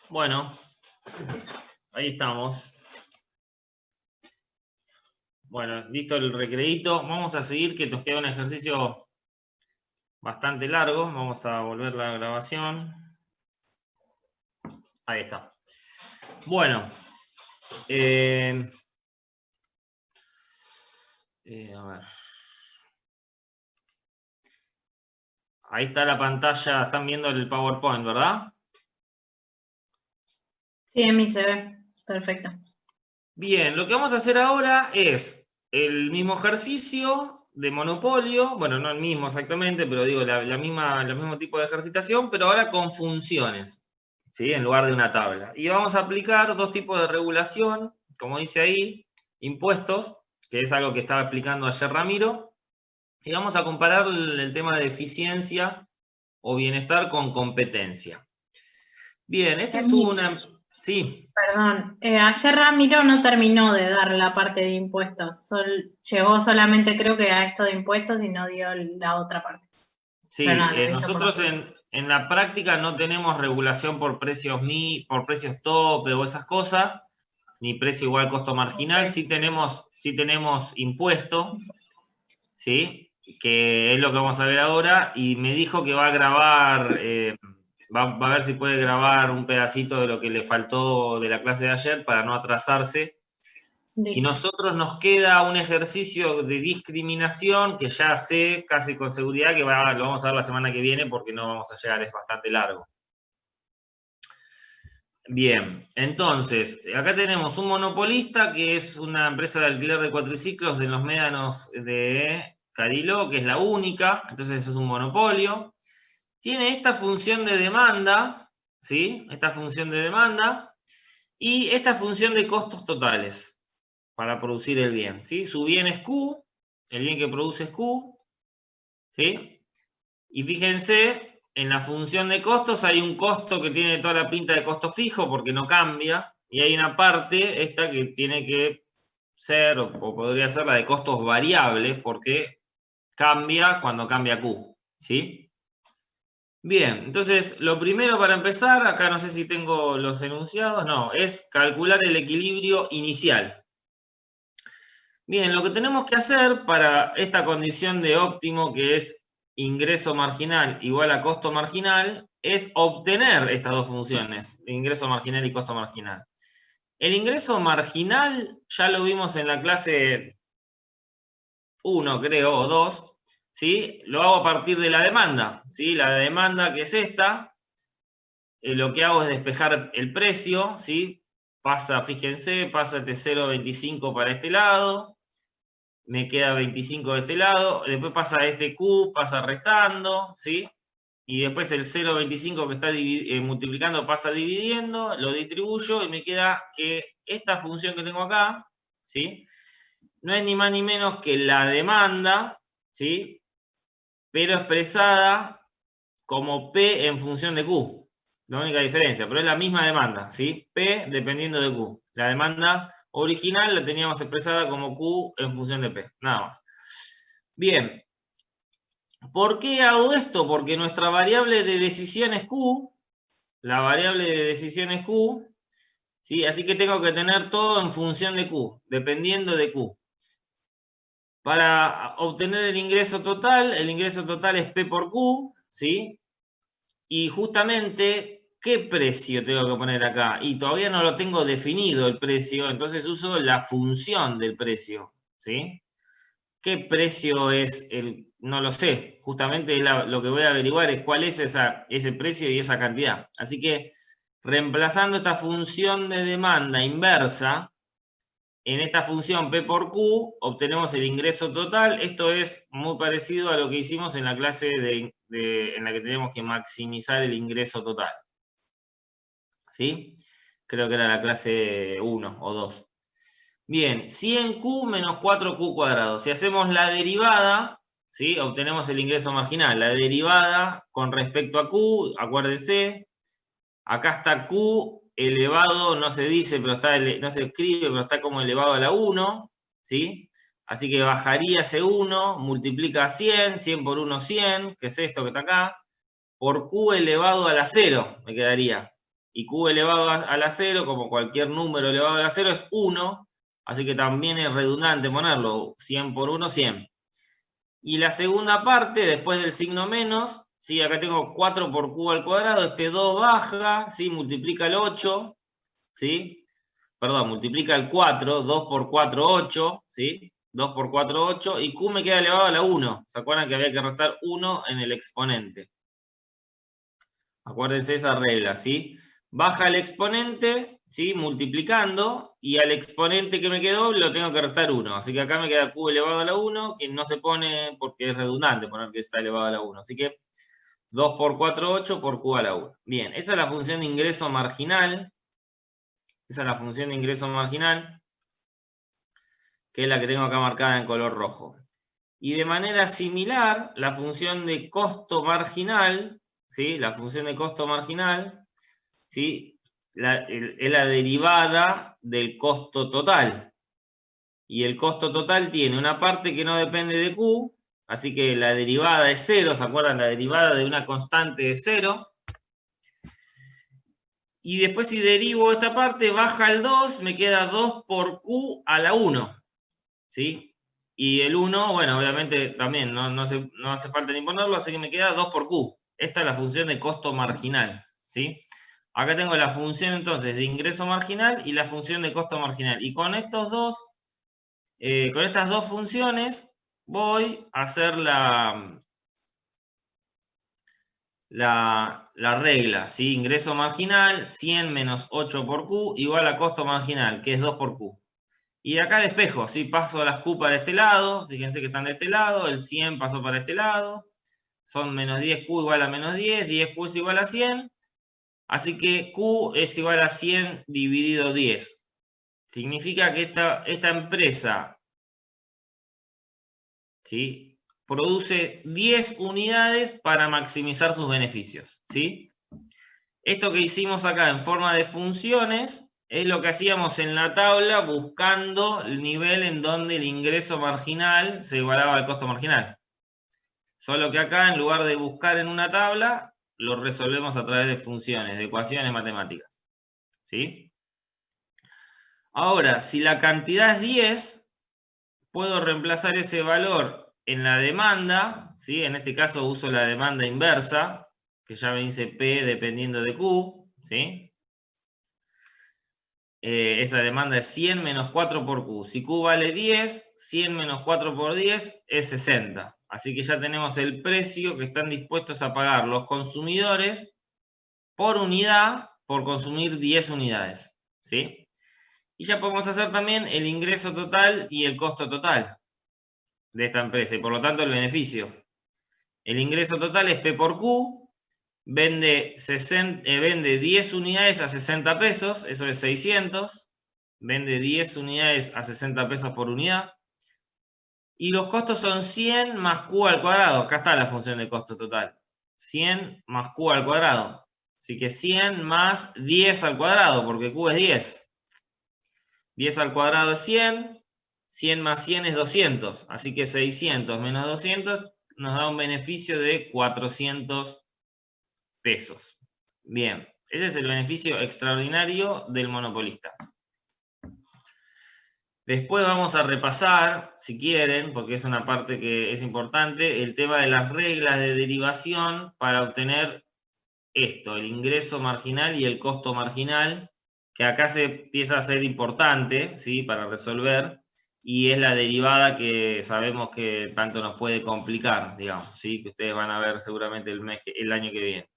Bueno, ahí estamos. Bueno, listo el recreíto. Vamos a seguir, que nos queda un ejercicio bastante largo. Vamos a volver la grabación. Ahí está. Bueno. A ver. Ahí está la pantalla. Están viendo el PowerPoint, ¿verdad? Sí, en mí se ve. Perfecto. Bien, lo que vamos a hacer ahora es el mismo ejercicio de monopolio. Bueno, no el mismo exactamente, pero digo, el mismo tipo de ejercitación, pero ahora con funciones, ¿sí? En lugar de una tabla. Y vamos a aplicar dos tipos de regulación, como dice ahí, impuestos, que es algo que estaba explicando ayer Ramiro, y vamos a comparar el tema de eficiencia o bienestar con competencia. Bien, este es una... Sí. Perdón, ayer Ramiro no terminó de dar la parte de impuestos, llegó solamente creo que a esto de impuestos y no dio la otra parte. Sí, nosotros en la práctica no tenemos regulación por precios tope o esas cosas, ni precio igual costo marginal. Okay. Sí tenemos impuesto, ¿sí? Que es lo que vamos a ver ahora, y me dijo que va a grabar, va a ver si puede grabar un pedacito de lo que le faltó de la clase de ayer para no atrasarse. Listo. Y nosotros nos queda un ejercicio de discriminación que ya sé casi con seguridad que lo vamos a ver la semana que viene porque no vamos a llegar, es bastante largo. Bien, entonces, acá tenemos un monopolista que es una empresa de alquiler de cuatriciclos en los médanos de Cariló, que es la única, entonces es un monopolio. Tiene esta función de demanda, ¿sí? Esta función de demanda y esta función de costos totales para producir el bien, ¿sí? Su bien es Q, el bien que produce es Q, ¿sí? Y fíjense, en la función de costos hay un costo que tiene toda la pinta de costo fijo porque no cambia, y hay una parte, esta que tiene que ser, o podría ser la de costos variables, porque cambia cuando cambia Q, ¿sí? Bien, entonces, lo primero para empezar, acá no sé si tengo los enunciados, no, es calcular el equilibrio inicial. Bien, lo que tenemos que hacer para esta condición de óptimo, que es ingreso marginal igual a costo marginal, es obtener estas dos funciones, ingreso marginal y costo marginal. El ingreso marginal ya lo vimos en la clase 1, creo, o 2, ¿sí? Lo hago a partir de la demanda, ¿sí? La demanda, que es esta, lo que hago es despejar el precio, ¿sí? Fíjense, pasa de 0,25 para este lado, me queda 25 de este lado, después pasa este Q, pasa restando, ¿sí? Y después el 0,25 que está multiplicando pasa dividiendo, lo distribuyo y me queda que esta función que tengo acá, ¿sí? No es ni más ni menos que la demanda, ¿sí? Pero expresada como P en función de Q. La única diferencia, pero es la misma demanda, ¿sí? P dependiendo de Q. La demanda original la teníamos expresada como Q en función de P, nada más. Bien, ¿por qué hago esto? Porque nuestra variable de decisión es Q, la variable de decisión es Q, ¿sí? Así que tengo que tener todo en función de Q, dependiendo de Q. Para obtener el ingreso total es P por Q, ¿sí? Y justamente, ¿qué precio tengo que poner acá? Y todavía no lo tengo definido el precio, entonces uso la función del precio, ¿sí? ¿Qué precio es el? No lo sé. Justamente lo que voy a averiguar es cuál es ese precio y esa cantidad. Así que, reemplazando esta función de demanda inversa, en esta función P por Q obtenemos el ingreso total. Esto es muy parecido a lo que hicimos en la clase en la que tenemos que maximizar el ingreso total. ¿Sí? Creo que era la clase 1 o 2. Bien, 100Q menos 4Q cuadrado. Si hacemos la derivada, ¿sí? Obtenemos el ingreso marginal. La derivada con respecto a Q, acuérdense, acá está Q elevado, no se dice, pero no se escribe, pero está como elevado a la 1, ¿sí? Así que bajaría ese 1, multiplica 100, 100 por 1, 100, que es esto que está acá, por Q elevado a la 0, me quedaría. Y Q elevado a la 0, como cualquier número elevado a la 0, es 1, así que también es redundante ponerlo, 100 por 1, 100. Y la segunda parte, después del signo menos, ¿sí? Acá tengo 4 por Q al cuadrado, este 2 baja, ¿sí? Multiplica el 8, ¿sí? Perdón, multiplica el 4, 2 por 4, 8, ¿sí? 2 por 4, 8, y Q me queda elevado a la 1. ¿Se acuerdan que había que restar 1 en el exponente? Acuérdense esa regla, ¿sí? Baja el exponente, ¿sí? Multiplicando, y al exponente que me quedó lo tengo que restar 1. Así que acá me queda Q elevado a la 1, que no se pone porque es redundante poner que está elevado a la 1. Así que 2 por 4, 8 por Q a la 1. Bien, esa es la función de ingreso marginal. Esa es la función de ingreso marginal, que es la que tengo acá marcada en color rojo. Y de manera similar, la función de costo marginal, ¿sí? La función de costo marginal, ¿sí? Es la derivada del costo total. Y el costo total tiene una parte que no depende de Q, así que la derivada es 0, ¿se acuerdan? La derivada de una constante es 0. Y después si derivo esta parte, baja el 2, me queda 2 por Q a la 1, ¿sí? Y el 1, bueno, obviamente también no hace falta ni ponerlo, así que me queda 2 por Q. Esta es la función de costo marginal, ¿sí? Acá tengo la función entonces de ingreso marginal y la función de costo marginal. Y con estos dos, con estas dos funciones voy a hacer la regla, ¿sí? Ingreso marginal, 100 menos 8 por Q, igual a costo marginal, que es 2 por Q. Y acá despejo, ¿sí? Paso las Q para este lado, fíjense que están de este lado, el 100 pasó para este lado, son menos 10Q igual a menos 10, 10Q es igual a 100, así que Q es igual a 100 dividido 10. Significa que esta empresa, ¿sí? Produce 10 unidades para maximizar sus beneficios, ¿sí? Esto que hicimos acá en forma de funciones es lo que hacíamos en la tabla buscando el nivel en donde el ingreso marginal se igualaba al costo marginal. Solo que acá, en lugar de buscar en una tabla, lo resolvemos a través de funciones, de ecuaciones matemáticas, ¿sí? Ahora, si la cantidad es 10, puedo reemplazar ese valor en la demanda, ¿sí? En este caso uso la demanda inversa, que ya me dice P dependiendo de Q, ¿sí? Esa demanda es 100 menos 4 por Q. Si Q vale 10, 100 menos 4 por 10 es 60. Así que ya tenemos el precio que están dispuestos a pagar los consumidores por unidad por consumir 10 unidades, ¿sí? Y ya podemos hacer también el ingreso total y el costo total de esta empresa y por lo tanto el beneficio. El ingreso total es P por Q, vende 10 unidades a 60 pesos, eso es 600, vende 10 unidades a 60 pesos por unidad, y los costos son 100 más Q al cuadrado, acá está la función de costo total, 100 más Q al cuadrado, así que 100 más 10 al cuadrado, porque Q es 10. 10 al cuadrado es 100, 100 más 100 es 200, así que 600 menos 200 nos da un beneficio de 400 pesos. Bien, ese es el beneficio extraordinario del monopolista. Después vamos a repasar, si quieren, porque es una parte que es importante, el tema de las reglas de derivación para obtener esto, el ingreso marginal y el costo marginal, que acá se empieza a ser importante, ¿sí? Para resolver, y es la derivada que sabemos que tanto nos puede complicar, digamos, ¿sí? Que ustedes van a ver seguramente el año que viene.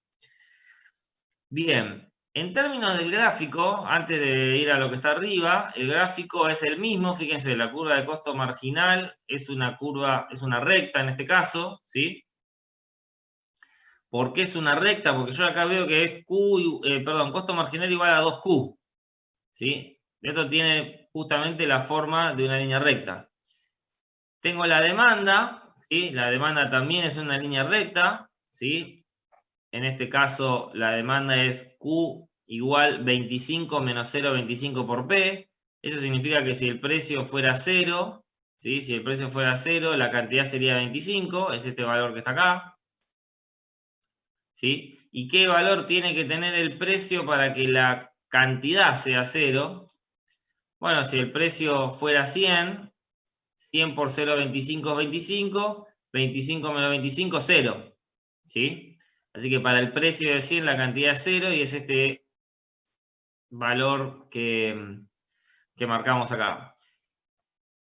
Bien, en términos del gráfico, antes de ir a lo que está arriba, el gráfico es el mismo, fíjense, la curva de costo marginal es una curva, es una recta en este caso, ¿sí? ¿Por qué es una recta? Porque yo acá veo que es costo marginal igual a 2Q, ¿sí? Esto tiene justamente la forma de una línea recta. Tengo la demanda, ¿sí? La demanda también es una línea recta, ¿sí? En este caso, la demanda es Q igual 25 menos 0,25 por P. Eso significa que si el precio fuera 0, ¿sí? Si el precio fuera 0, la cantidad sería 25, es este valor que está acá. ¿Sí? ¿Y qué valor tiene que tener el precio para que la cantidad sea 0? Bueno, si el precio fuera 100, 100 por 0, 25 es 25, 25 menos 25, 0. ¿Sí? Así que para el precio de 100 la cantidad es 0 y es este valor que marcamos acá.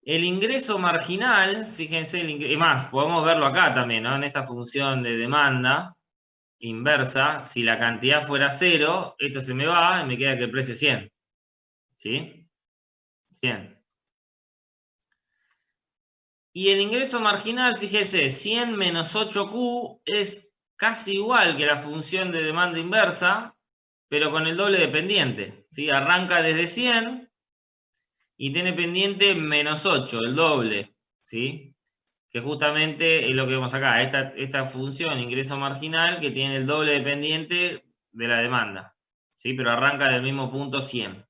El ingreso marginal, fíjense, más, podemos verlo acá también, ¿no? En esta función de demanda inversa, si la cantidad fuera 0, esto se me va y me queda que el precio es 100. ¿Sí? 100. Y el ingreso marginal, fíjese, 100 menos 8Q es casi igual que la función de demanda inversa, pero con el doble de pendiente. ¿Sí? Arranca desde 100 y tiene pendiente menos 8, el doble. ¿Sí? Que justamente es lo que vemos acá, esta función ingreso marginal que tiene el doble de pendiente de la demanda. ¿Sí? Pero arranca del mismo punto 100.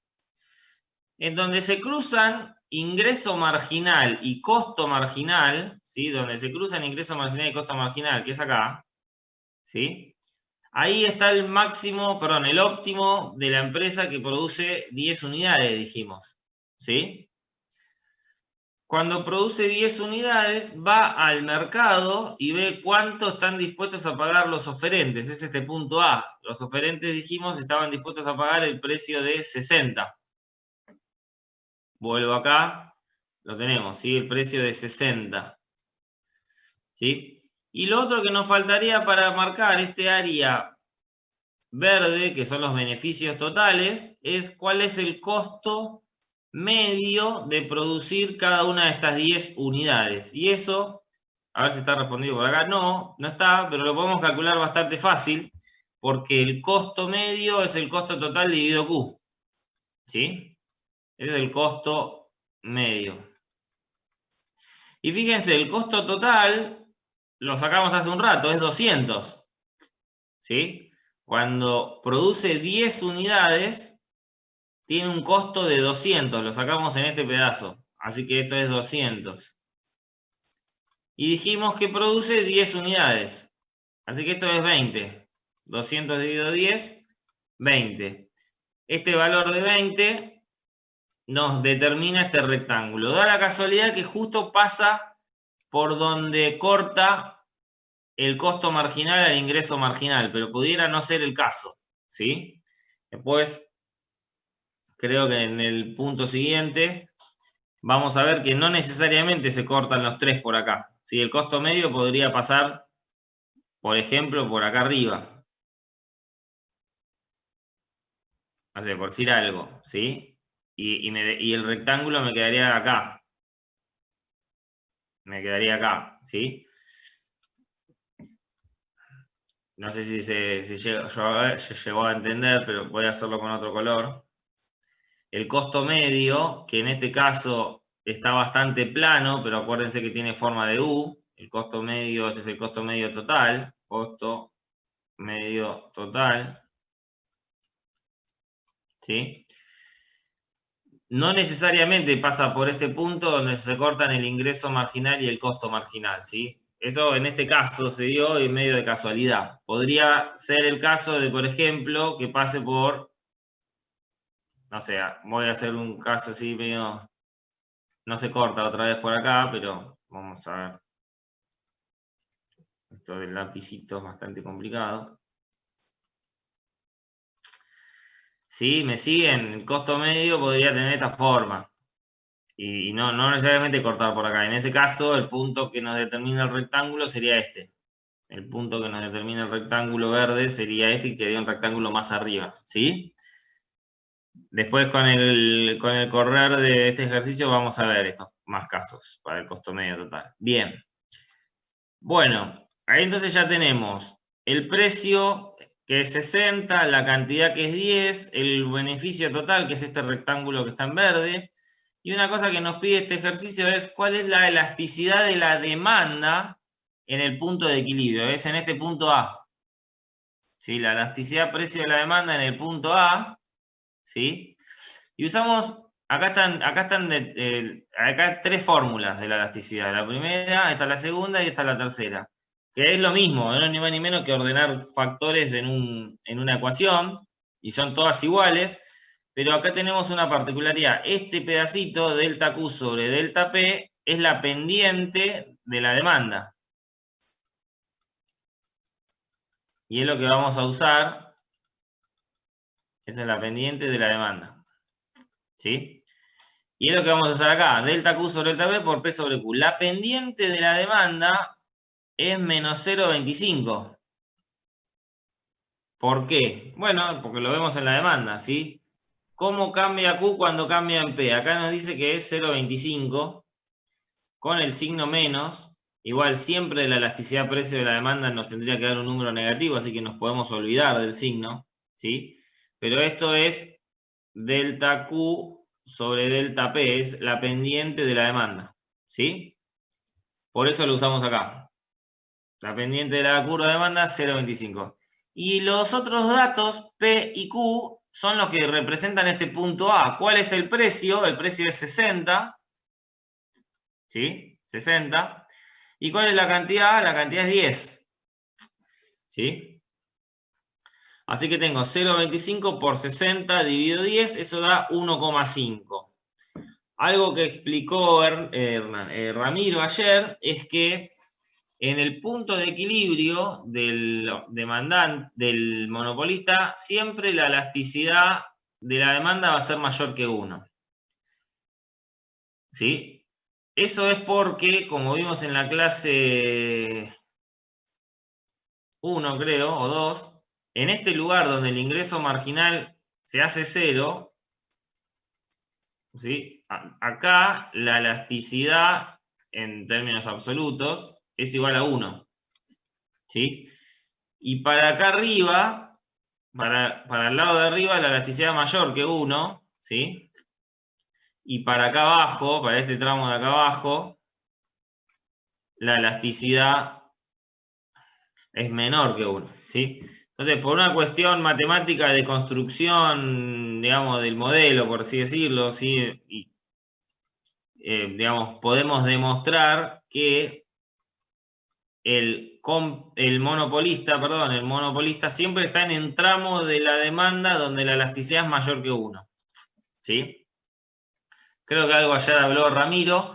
En donde se cruzan ingreso marginal y costo marginal, ¿sí? Donde se cruzan ingreso marginal y costo marginal, que es acá, ¿sí? Ahí está el máximo, perdón, el óptimo de la empresa que produce 10 unidades, dijimos, ¿sí? Cuando produce 10 unidades, va al mercado y ve cuánto están dispuestos a pagar los oferentes. Es este punto A. Los oferentes, dijimos, estaban dispuestos a pagar el precio de 60. Vuelvo acá, lo tenemos, ¿sí? El precio de 60. ¿Sí? Y lo otro que nos faltaría para marcar este área verde, que son los beneficios totales, es cuál es el costo medio de producir cada una de estas 10 unidades. Y eso, a ver si está respondido por acá. No, no está, pero lo podemos calcular bastante fácil, porque el costo medio es el costo total dividido Q. ¿Sí? Ese es el costo medio. Y fíjense, el costo total lo sacamos hace un rato, es 200. ¿Sí? Cuando produce 10 unidades, tiene un costo de 200. Lo sacamos en este pedazo. Así que esto es 200. Y dijimos que produce 10 unidades. Así que esto es 20. 200 dividido 10, 20. Este valor de 20 nos determina este rectángulo. Da la casualidad que justo pasa por donde corta el costo marginal al ingreso marginal, pero pudiera no ser el caso, ¿sí? Después, creo que en el punto siguiente vamos a ver que no necesariamente se cortan los tres por acá, ¿sí? El costo medio podría pasar, por ejemplo, por acá arriba. No sé, por decir algo, ¿sí? Y el rectángulo me quedaría acá. Me quedaría acá, ¿sí? No sé si se llegó a entender, pero voy a hacerlo con otro color. El costo medio, que en este caso está bastante plano, pero acuérdense que tiene forma de U. El costo medio, este es el costo medio total. Costo medio total. ¿Sí? No necesariamente pasa por este punto donde se cortan el ingreso marginal y el costo marginal, ¿sí? Eso en este caso se dio en medio de casualidad. Podría ser el caso de, por ejemplo, que pase por, no sé, voy a hacer un caso así medio, no se corta otra vez por acá, pero vamos a ver. Esto del lapicito es bastante complicado. ¿Sí? ¿Me siguen? El costo medio podría tener esta forma. Y no necesariamente cortar por acá. En ese caso, el punto que nos determina el rectángulo sería este. El punto que nos determina el rectángulo verde sería este y quedaría un rectángulo más arriba. ¿Sí? Después con el correr de este ejercicio vamos a ver estos más casos para el costo medio total. Bien. Bueno, ahí entonces ya tenemos el precio que es 60, la cantidad que es 10, el beneficio total que es este rectángulo que está en verde. Y una cosa que nos pide este ejercicio es cuál es la elasticidad de la demanda en el punto de equilibrio. Es en este punto A. ¿Sí? La elasticidad precio de la demanda en el punto A. ¿Sí? Y usamos acá hay 3 fórmulas de la elasticidad. La primera, esta es la segunda y esta es la tercera. Que es lo mismo, no es ni más ni menos que ordenar factores en una ecuación, y son todas iguales, pero acá tenemos una particularidad. Este pedacito, delta Q sobre delta P, es la pendiente de la demanda. Y es lo que vamos a usar. Esa es la pendiente de la demanda. ¿Sí? Y es lo que vamos a usar acá. Delta Q sobre delta P por P sobre Q. La pendiente de la demanda es menos 0,25. ¿Por qué? Bueno, porque lo vemos en la demanda, ¿sí? ¿Cómo cambia Q cuando cambia en P? Acá nos dice que es 0,25 con el signo menos. Igual siempre la elasticidad precio de la demanda nos tendría que dar un número negativo, así que nos podemos olvidar del signo, ¿sí? Pero esto es delta Q sobre delta P, es la pendiente de la demanda, ¿sí? Por eso lo usamos acá. La pendiente de la curva de demanda, 0,25. Y los otros datos, P y Q, son los que representan este punto A. ¿Cuál es el precio? El precio es 60, ¿sí? 60. ¿Y cuál es la cantidad? La cantidad es 10, ¿sí? Así que tengo 0,25 por 60 dividido 10, eso da 1,5. Algo que explicó Ramiro ayer es que en el punto de equilibrio del monopolista, siempre la elasticidad de la demanda va a ser mayor que 1. ¿Sí? Eso es porque, como vimos en la clase 1, creo, o 2, en este lugar donde el ingreso marginal se hace 0, ¿sí? Acá la elasticidad en términos absolutos es igual a 1. ¿Sí? Y para acá arriba, para el lado de arriba, la elasticidad mayor que 1, ¿sí? Y para acá abajo, para este tramo de acá abajo, la elasticidad es menor que 1, ¿sí? Entonces, por una cuestión matemática de construcción, digamos, del modelo, por así decirlo, ¿sí? Y, digamos, podemos demostrar que el monopolista siempre está en el tramo de la demanda donde la elasticidad es mayor que 1. ¿Sí? Creo que algo ayer habló Ramiro,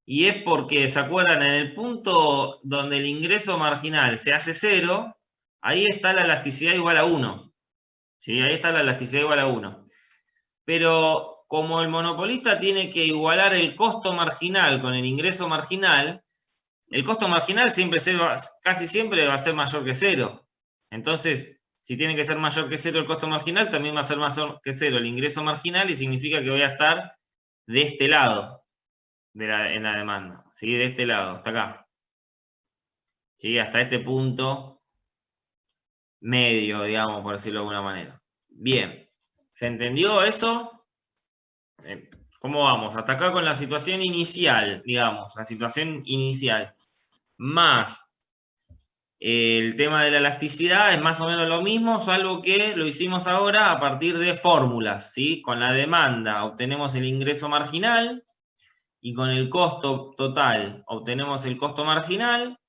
y es porque, ¿se acuerdan? En el punto donde el ingreso marginal se hace 0, ahí está la elasticidad igual a 1. ¿Sí? Ahí está la elasticidad igual a 1. Pero como el monopolista tiene que igualar el costo marginal con el ingreso marginal, el costo marginal casi siempre va a ser mayor que 0. Entonces, si tiene que ser mayor que 0 el costo marginal, también va a ser mayor que 0 el ingreso marginal, y significa que voy a estar de este lado en la demanda. ¿Sí? De este lado, hasta acá. ¿Sí? Hasta este punto medio, digamos, por decirlo de alguna manera. Bien. ¿Se entendió eso? ¿Cómo vamos? Hasta acá con la situación inicial, digamos, la situación inicial. Más el tema de la elasticidad es más o menos lo mismo, salvo que lo hicimos ahora a partir de fórmulas, ¿sí? Con la demanda obtenemos el ingreso marginal y con el costo total obtenemos el costo marginal.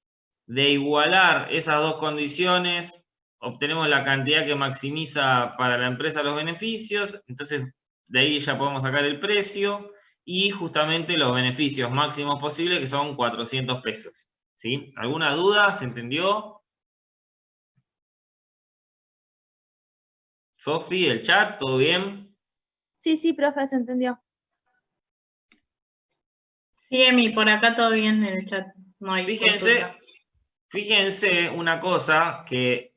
De igualar esas dos condiciones obtenemos la cantidad que maximiza para la empresa los beneficios, entonces de ahí ya podemos sacar el precio y justamente los beneficios máximos posibles, que son 400 pesos. ¿Sí? ¿Alguna duda? ¿Se entendió? Sofi, el chat, ¿todo bien? Sí, profe, se entendió. Sí, Emi, por acá todo bien en el chat. No hay consulta. Fíjense una cosa que,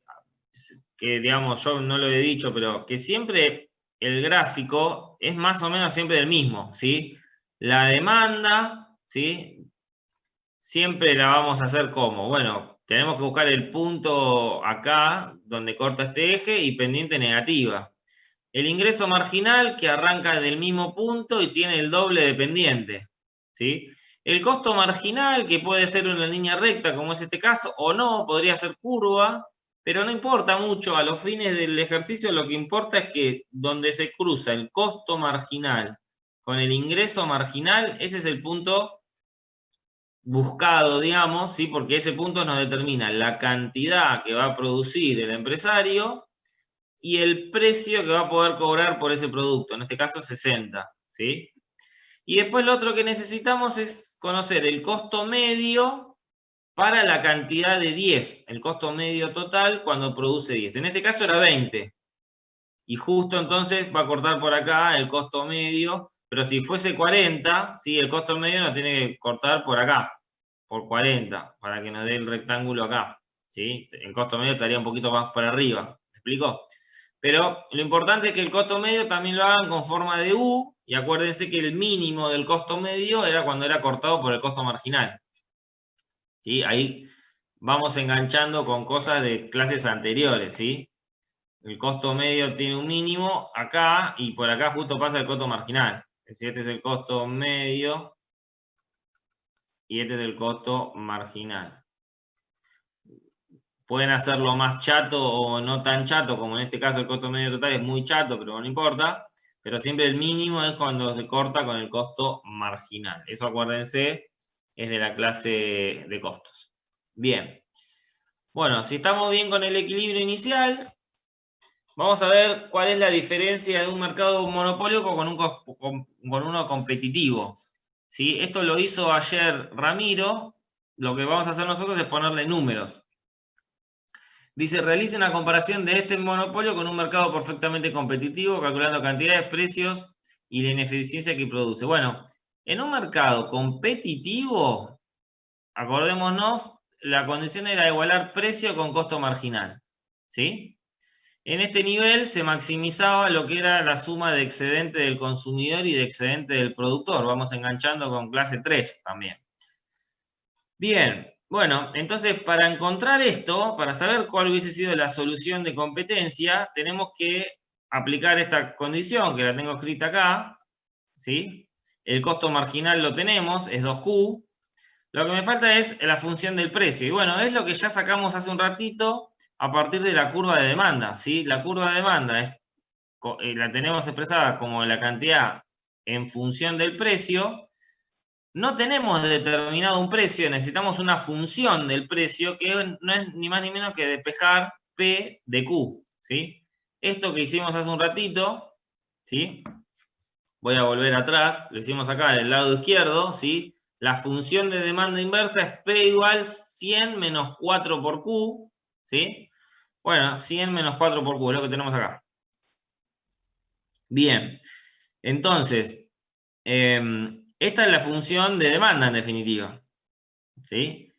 digamos, yo no lo he dicho, pero que siempre el gráfico es más o menos siempre el mismo, ¿sí? La demanda, ¿sí? Siempre la vamos a hacer como, bueno, tenemos que buscar el punto acá donde corta este eje y pendiente negativa. El ingreso marginal que arranca del mismo punto y tiene el doble de pendiente, ¿sí? El costo marginal, que puede ser una línea recta, como es este caso, o no, podría ser curva, pero no importa mucho. A los fines del ejercicio lo que importa es que donde se cruza el costo marginal con el ingreso marginal, ese es el punto buscado, digamos, ¿sí? Porque ese punto nos determina la cantidad que va a producir el empresario y el precio que va a poder cobrar por ese producto, en este caso 60, ¿sí? Y después lo otro que necesitamos es conocer el costo medio para la cantidad de 10, el costo medio total cuando produce 10. En este caso era 20. Y justo entonces va a cortar por acá el costo medio, pero si fuese 40, ¿sí? El costo medio nos tiene que cortar por acá, por 40, para que nos dé el rectángulo acá, ¿sí? El costo medio estaría un poquito más por arriba, ¿me explico? Pero lo importante es que el costo medio también lo hagan con forma de U, y acuérdense que el mínimo del costo medio era cuando era cortado por el costo marginal, ¿sí? Ahí vamos enganchando con cosas de clases anteriores, ¿sí? El costo medio tiene un mínimo acá y por acá justo pasa el costo marginal. Es decir, este es el costo medio y este es el costo marginal. Pueden hacerlo más chato o no tan chato, como en este caso el costo medio total es muy chato, pero no importa. Pero siempre el mínimo es cuando se corta con el costo marginal. Eso acuérdense, es de la clase de costos. Bien. Bueno, si estamos bien con el equilibrio inicial, vamos a ver cuál es la diferencia de un mercado monopolio con uno competitivo, ¿sí? Esto lo hizo ayer Ramiro. Lo que vamos a hacer nosotros es ponerle números. Dice, realice una comparación de este monopolio con un mercado perfectamente competitivo, calculando cantidades, precios y la ineficiencia que produce. Bueno, en un mercado competitivo, acordémonos, la condición era igualar precio con costo marginal, ¿sí? En este nivel se maximizaba lo que era la suma de excedente del consumidor y de excedente del productor. Vamos enganchando con clase 3 también. Bien, bueno, entonces para encontrar esto, para saber cuál hubiese sido la solución de competencia, tenemos que aplicar esta condición que la tengo escrita acá, ¿sí? El costo marginal lo tenemos, es 2Q. Lo que me falta es la función del precio. Y bueno, es lo que ya sacamos hace un ratito a partir de la curva de demanda, ¿sí? La curva de demanda la tenemos expresada como la cantidad en función del precio. No tenemos determinado un precio, necesitamos una función del precio que no es ni más ni menos que despejar P de Q, ¿sí? Esto que hicimos hace un ratito, ¿sí? Voy a volver atrás, lo hicimos acá del lado izquierdo, ¿sí? La función de demanda inversa es P igual 100 menos 4 por Q, ¿sí? Bueno, 100 menos 4 por Q es lo que tenemos acá. Bien, entonces, esta es la función de demanda en definitiva, ¿sí?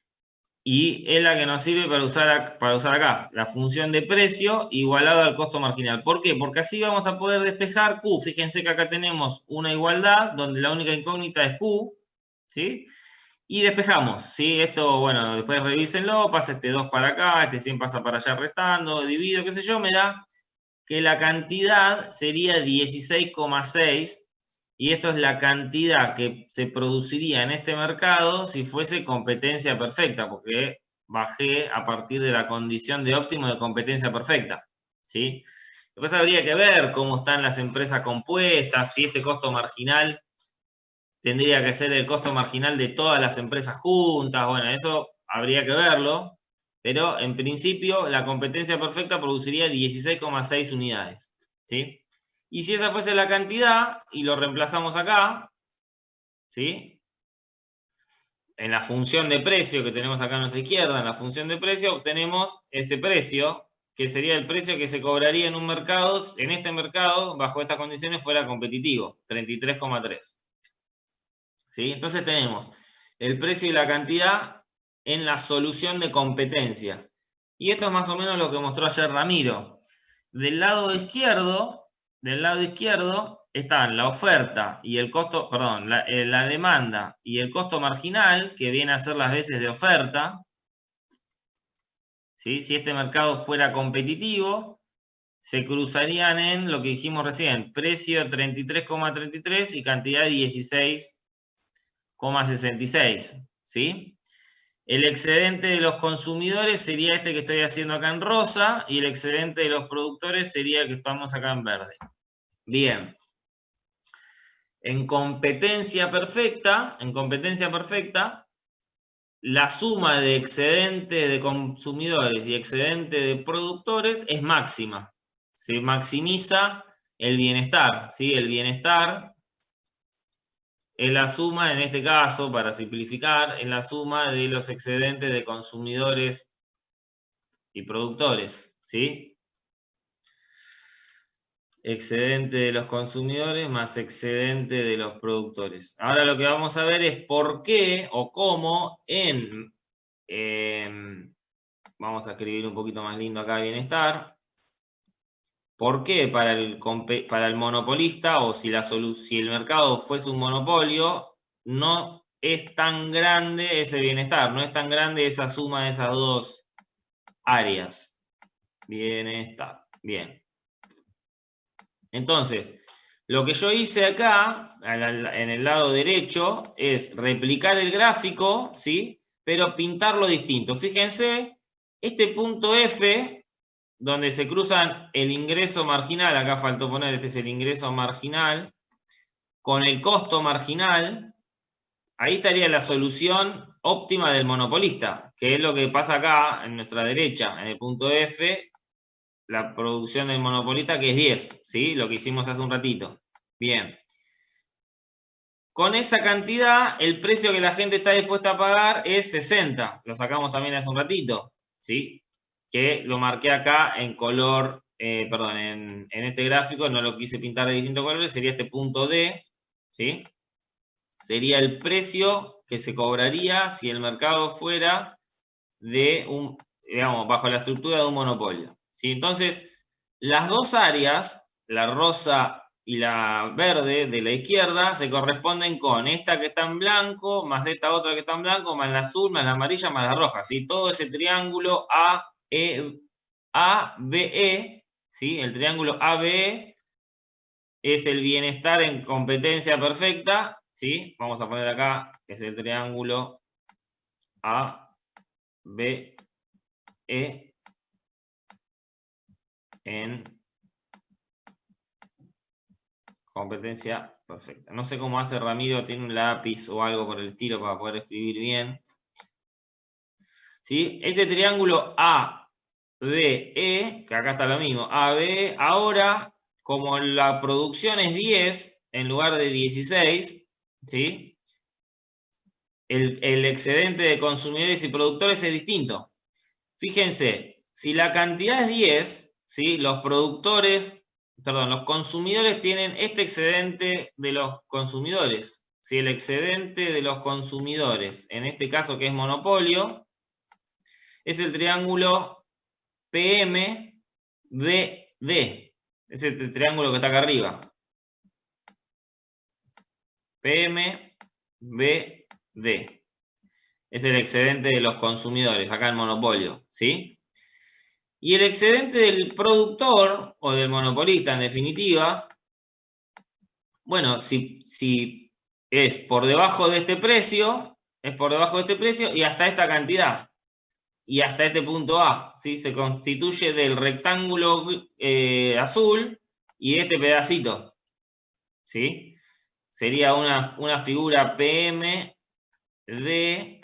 Y es la que nos sirve para usar acá, la función de precio igualado al costo marginal. ¿Por qué? Porque así vamos a poder despejar Q. Fíjense que acá tenemos una igualdad donde la única incógnita es Q, ¿sí? Y despejamos, ¿sí? Esto, bueno, después revísenlo, pasa este 2 para acá, este 100 pasa para allá restando, divido, qué sé yo, me da que la cantidad sería 16,6, y esto es la cantidad que se produciría en este mercado si fuese competencia perfecta, porque bajé a partir de la condición de óptimo de competencia perfecta, ¿sí? Después habría que ver cómo están las empresas compuestas, si este costo marginal tendría que ser el costo marginal de todas las empresas juntas. Bueno, eso habría que verlo, pero en principio la competencia perfecta produciría 16,6 unidades, ¿sí? Y si esa fuese la cantidad y lo reemplazamos acá, ¿sí? En la función de precio que tenemos acá a nuestra izquierda, en la función de precio obtenemos ese precio, que sería el precio que se cobraría en un mercado, en este mercado, bajo estas condiciones, fuera competitivo, 33,3. ¿Sí? Entonces tenemos el precio y la cantidad en la solución de competencia. Y esto es más o menos lo que mostró ayer Ramiro. Del lado izquierdo están la oferta y el costo, perdón, la demanda y el costo marginal, que viene a ser las veces de oferta. ¿Sí? Si este mercado fuera competitivo, se cruzarían en lo que dijimos recién, precio 33,33 y cantidad 16,66, ¿sí? El excedente de los consumidores sería este que estoy haciendo acá en rosa, y el excedente de los productores sería el que estamos acá en verde. Bien. En competencia perfecta, la suma de excedente de consumidores y excedente de productores es máxima. Se maximiza el bienestar, ¿sí? El bienestar es la suma, en este caso, para simplificar, es la suma de los excedentes de consumidores y productores, ¿sí? Excedente de los consumidores más excedente de los productores. Ahora lo que vamos a ver es por qué o cómo vamos a escribir un poquito más lindo acá bienestar. ¿Por qué para el monopolista o si el mercado fuese un monopolio no es tan grande ese bienestar, no es tan grande esa suma de esas dos áreas? Bienestar, bien. Entonces, lo que yo hice acá, en el lado derecho, es replicar el gráfico, ¿sí? Pero pintarlo distinto. Fíjense, este punto F, donde se cruzan el ingreso marginal, acá faltó poner, este es el ingreso marginal, con el costo marginal, ahí estaría la solución óptima del monopolista, que es lo que pasa acá, en nuestra derecha, en el punto F, la producción del monopolista, que es 10, ¿sí? Lo que hicimos hace un ratito. Bien. Con esa cantidad, el precio que la gente está dispuesta a pagar es 60. Lo sacamos también hace un ratito, ¿sí? Que lo marqué acá en color, perdón, en este gráfico, no lo quise pintar de distintos colores, sería este punto D, ¿sí? Sería el precio que se cobraría si el mercado fuera de un, digamos, bajo la estructura de un monopolio, ¿sí? Entonces, las dos áreas, la rosa y la verde de la izquierda, se corresponden con esta que está en blanco, más esta otra que está en blanco, más la azul, más la amarilla, más la roja, ¿sí? Todo ese triángulo ABE, ¿sí? El triángulo ABE es el bienestar en competencia perfecta, ¿sí? Vamos a poner acá, que es el triángulo ABE en competencia perfecta. No sé cómo hace Ramiro, tiene un lápiz o algo por el estilo para poder escribir bien. ¿Sí? Ese triángulo ABE, que acá está lo mismo, ABE, ahora, como la producción es 10 en lugar de 16, ¿sí? El excedente de consumidores y productores es distinto. Fíjense, si la cantidad es 10, ¿sí? Los consumidores tienen este excedente de los consumidores. ¿Sí? El excedente de los consumidores, en este caso que es monopolio, es el triángulo PMBD. Es el triángulo que está acá arriba. PMBD. Es el excedente de los consumidores, acá el monopolio, ¿sí? Y el excedente del productor, o del monopolista en definitiva, bueno, si es por debajo de este precio, es por debajo de este precio y hasta esta cantidad. Y hasta este punto A, ¿sí? Se constituye del rectángulo azul y de este pedacito, ¿sí? Sería una figura PM de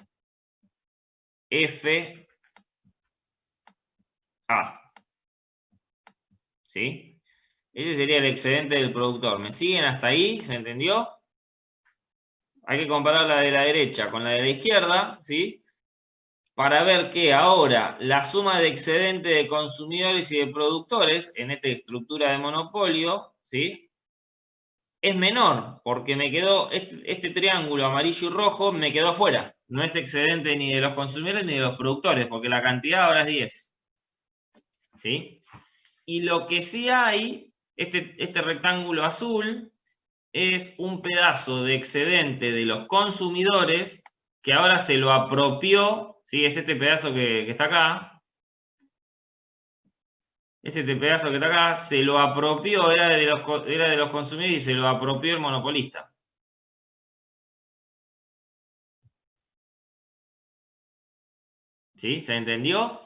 F A, ¿sí? Ese sería el excedente del productor. ¿Me siguen hasta ahí? ¿Se entendió? Hay que comparar la de la derecha con la de la izquierda, ¿sí? Para ver que ahora la suma de excedente de consumidores y de productores en esta estructura de monopolio, ¿sí? Es menor, porque me quedó, este triángulo amarillo y rojo me quedó afuera. No es excedente ni de los consumidores ni de los productores, porque la cantidad ahora es 10. ¿Sí? Y lo que sí hay, este rectángulo azul, es un pedazo de excedente de los consumidores que ahora se lo apropió, ¿sí? Es este pedazo que está acá. Es este pedazo que está acá, se lo apropió, era de los consumidores y se lo apropió el monopolista. ¿Sí? ¿Se entendió?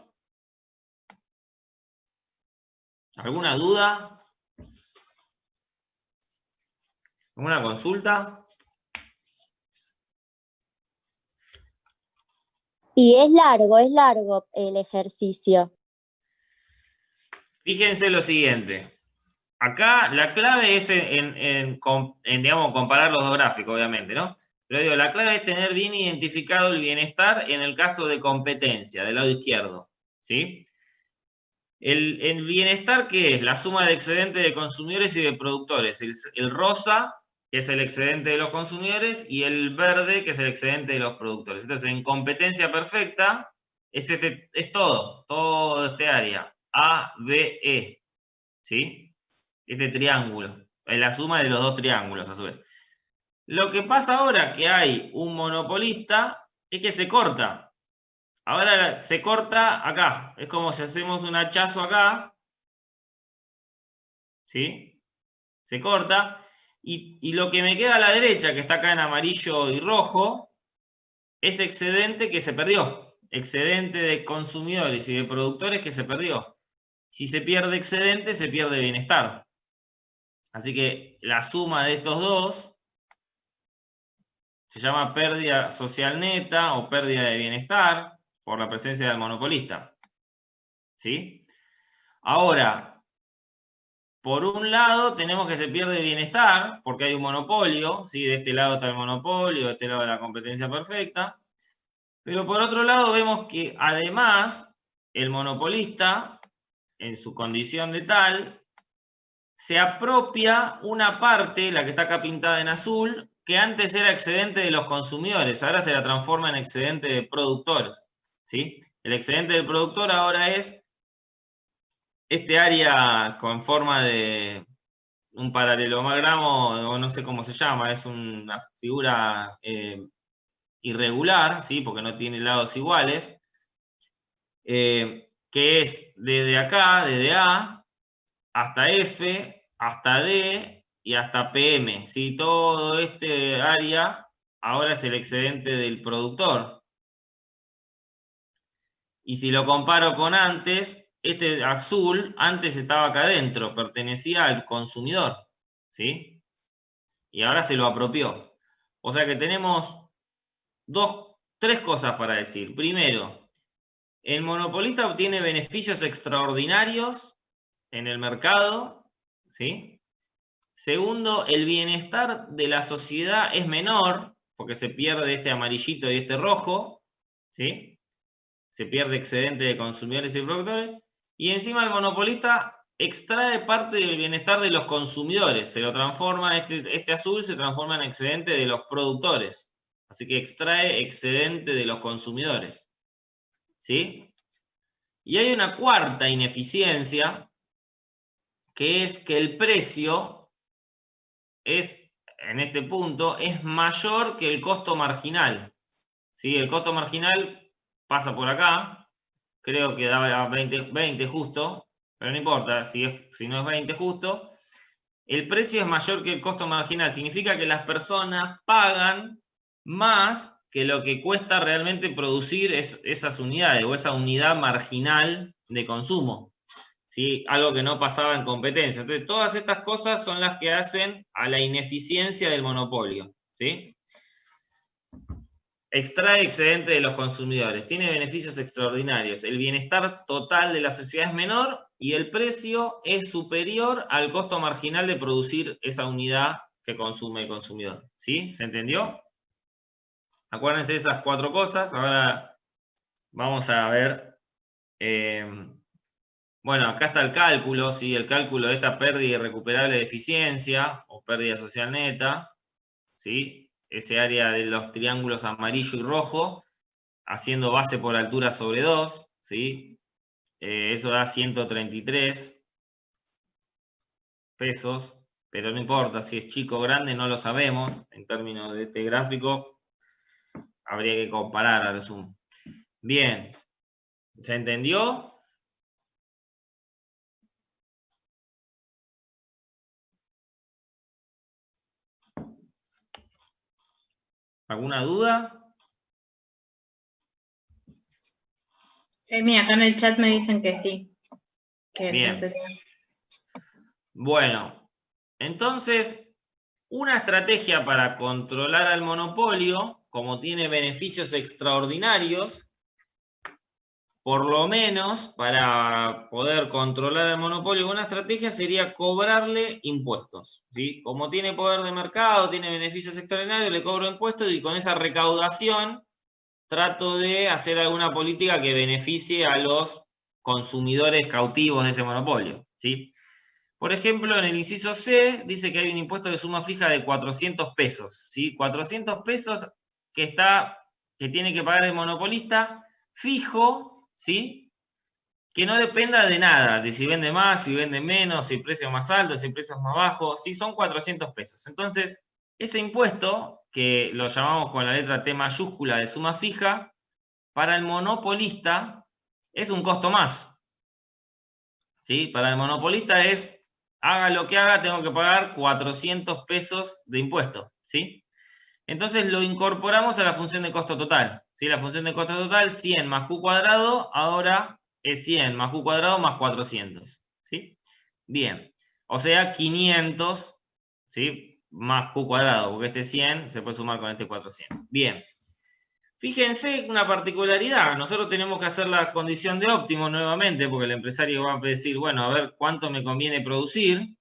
¿Alguna duda? ¿Alguna consulta? Y es largo el ejercicio. Fíjense lo siguiente. Acá la clave es digamos, comparar los dos gráficos, obviamente, ¿no? Pero digo, la clave es tener bien identificado el bienestar en el caso de competencia, del lado izquierdo, ¿sí? El bienestar, ¿qué es? La suma de excedente de consumidores y de productores. El rosa, que es el excedente de los consumidores, y el verde, que es el excedente de los productores. Entonces, en competencia perfecta, es todo este área. A, B, E, ¿sí? Este triángulo. Es la suma de los dos triángulos, a su vez. Lo que pasa ahora que hay un monopolista es que se corta. Ahora se corta acá. Es como si hacemos un hachazo acá. ¿Sí? Se corta. Y lo que me queda a la derecha, que está acá en amarillo y rojo, es excedente que se perdió. Excedente de consumidores y de productores que se perdió. Si se pierde excedente, se pierde bienestar. Así que la suma de estos dos se llama pérdida social neta o pérdida de bienestar por la presencia del monopolista. ¿Sí? Ahora, por un lado tenemos que se pierde bienestar porque hay un monopolio, ¿sí? De este lado está el monopolio, de este lado la competencia perfecta. Pero por otro lado vemos que además el monopolista, en su condición de tal, se apropia una parte, la que está acá pintada en azul, que antes era excedente de los consumidores, ahora se la transforma en excedente de productores, ¿sí? El excedente del productor ahora es este área con forma de un paralelogramo, o no sé cómo se llama, es una figura irregular, ¿sí? Porque no tiene lados iguales, que es desde acá, desde A, hasta F, hasta D y hasta PM, ¿sí? Todo este área ahora es el excedente del productor. Y si lo comparo con antes, este azul antes estaba acá adentro, pertenecía al consumidor, ¿sí? Y ahora se lo apropió. O sea que tenemos tres cosas para decir. Primero, el monopolista obtiene beneficios extraordinarios en el mercado, ¿sí? Segundo, el bienestar de la sociedad es menor, porque se pierde este amarillito y este rojo, ¿sí? Se pierde excedente de consumidores y productores. Y encima el monopolista extrae parte del bienestar de los consumidores, se lo transforma, este azul se transforma en excedente de los productores. Así que extrae excedente de los consumidores, ¿sí? Y hay una cuarta ineficiencia, que es que el precio en este punto, es mayor que el costo marginal, ¿sí? El costo marginal pasa por acá, creo que da 20 justo, pero no importa, si no es 20 justo, el precio es mayor que el costo marginal, significa que las personas pagan más que lo que cuesta realmente producir esas unidades o esa unidad marginal de consumo, ¿sí? Algo que no pasaba en competencia. Entonces, todas estas cosas son las que hacen a la ineficiencia del monopolio, ¿sí? Extrae excedente de los consumidores, tiene beneficios extraordinarios, el bienestar total de la sociedad es menor y el precio es superior al costo marginal de producir esa unidad que consume el consumidor, ¿sí? ¿Se entendió? Acuérdense de esas cuatro cosas. Ahora vamos a ver, bueno, acá está el cálculo, ¿sí? El cálculo de esta pérdida irrecuperable de eficiencia o pérdida social neta, ¿sí? Ese área de los triángulos amarillo y rojo, haciendo base por altura sobre 2, ¿sí? Eso da 133 pesos, pero no importa, si es chico o grande no lo sabemos, en términos de este gráfico, habría que comparar a lo sumo. Bien, ¿se entendió? ¿Alguna duda? Mira, acá en el chat me dicen que sí. Que Bien. se entendió. Bueno, entonces, una estrategia para controlar al monopolio, como tiene beneficios extraordinarios, por lo menos para poder controlar el monopolio, una estrategia sería cobrarle impuestos, ¿sí? Como tiene poder de mercado, tiene beneficios extraordinarios, le cobro impuestos y con esa recaudación trato de hacer alguna política que beneficie a los consumidores cautivos de ese monopolio, ¿sí? Por ejemplo, en el inciso C dice que hay un impuesto de suma fija de 400 pesos, ¿sí? 400 pesos que tiene que pagar el monopolista fijo, ¿sí? Que no dependa de nada, de si vende más, si vende menos, si el precio es más alto, si el precio es más bajo, ¿sí? Son 400 pesos. Entonces, ese impuesto, que lo llamamos con la letra T mayúscula de suma fija, para el monopolista es un costo más, ¿sí? Para el monopolista es, haga lo que haga, tengo que pagar 400 pesos de impuesto, ¿sí? Entonces lo incorporamos a la función de costo total, ¿sí? La función de costo total, 100 más Q cuadrado, ahora es 100 más Q cuadrado más 400, ¿sí? Bien, o sea, 500, ¿sí? Más Q cuadrado, porque este 100 se puede sumar con este 400. Bien. Fíjense una particularidad, nosotros tenemos que hacer la condición de óptimo nuevamente, porque el empresario va a decir, bueno, a ver cuánto me conviene producir.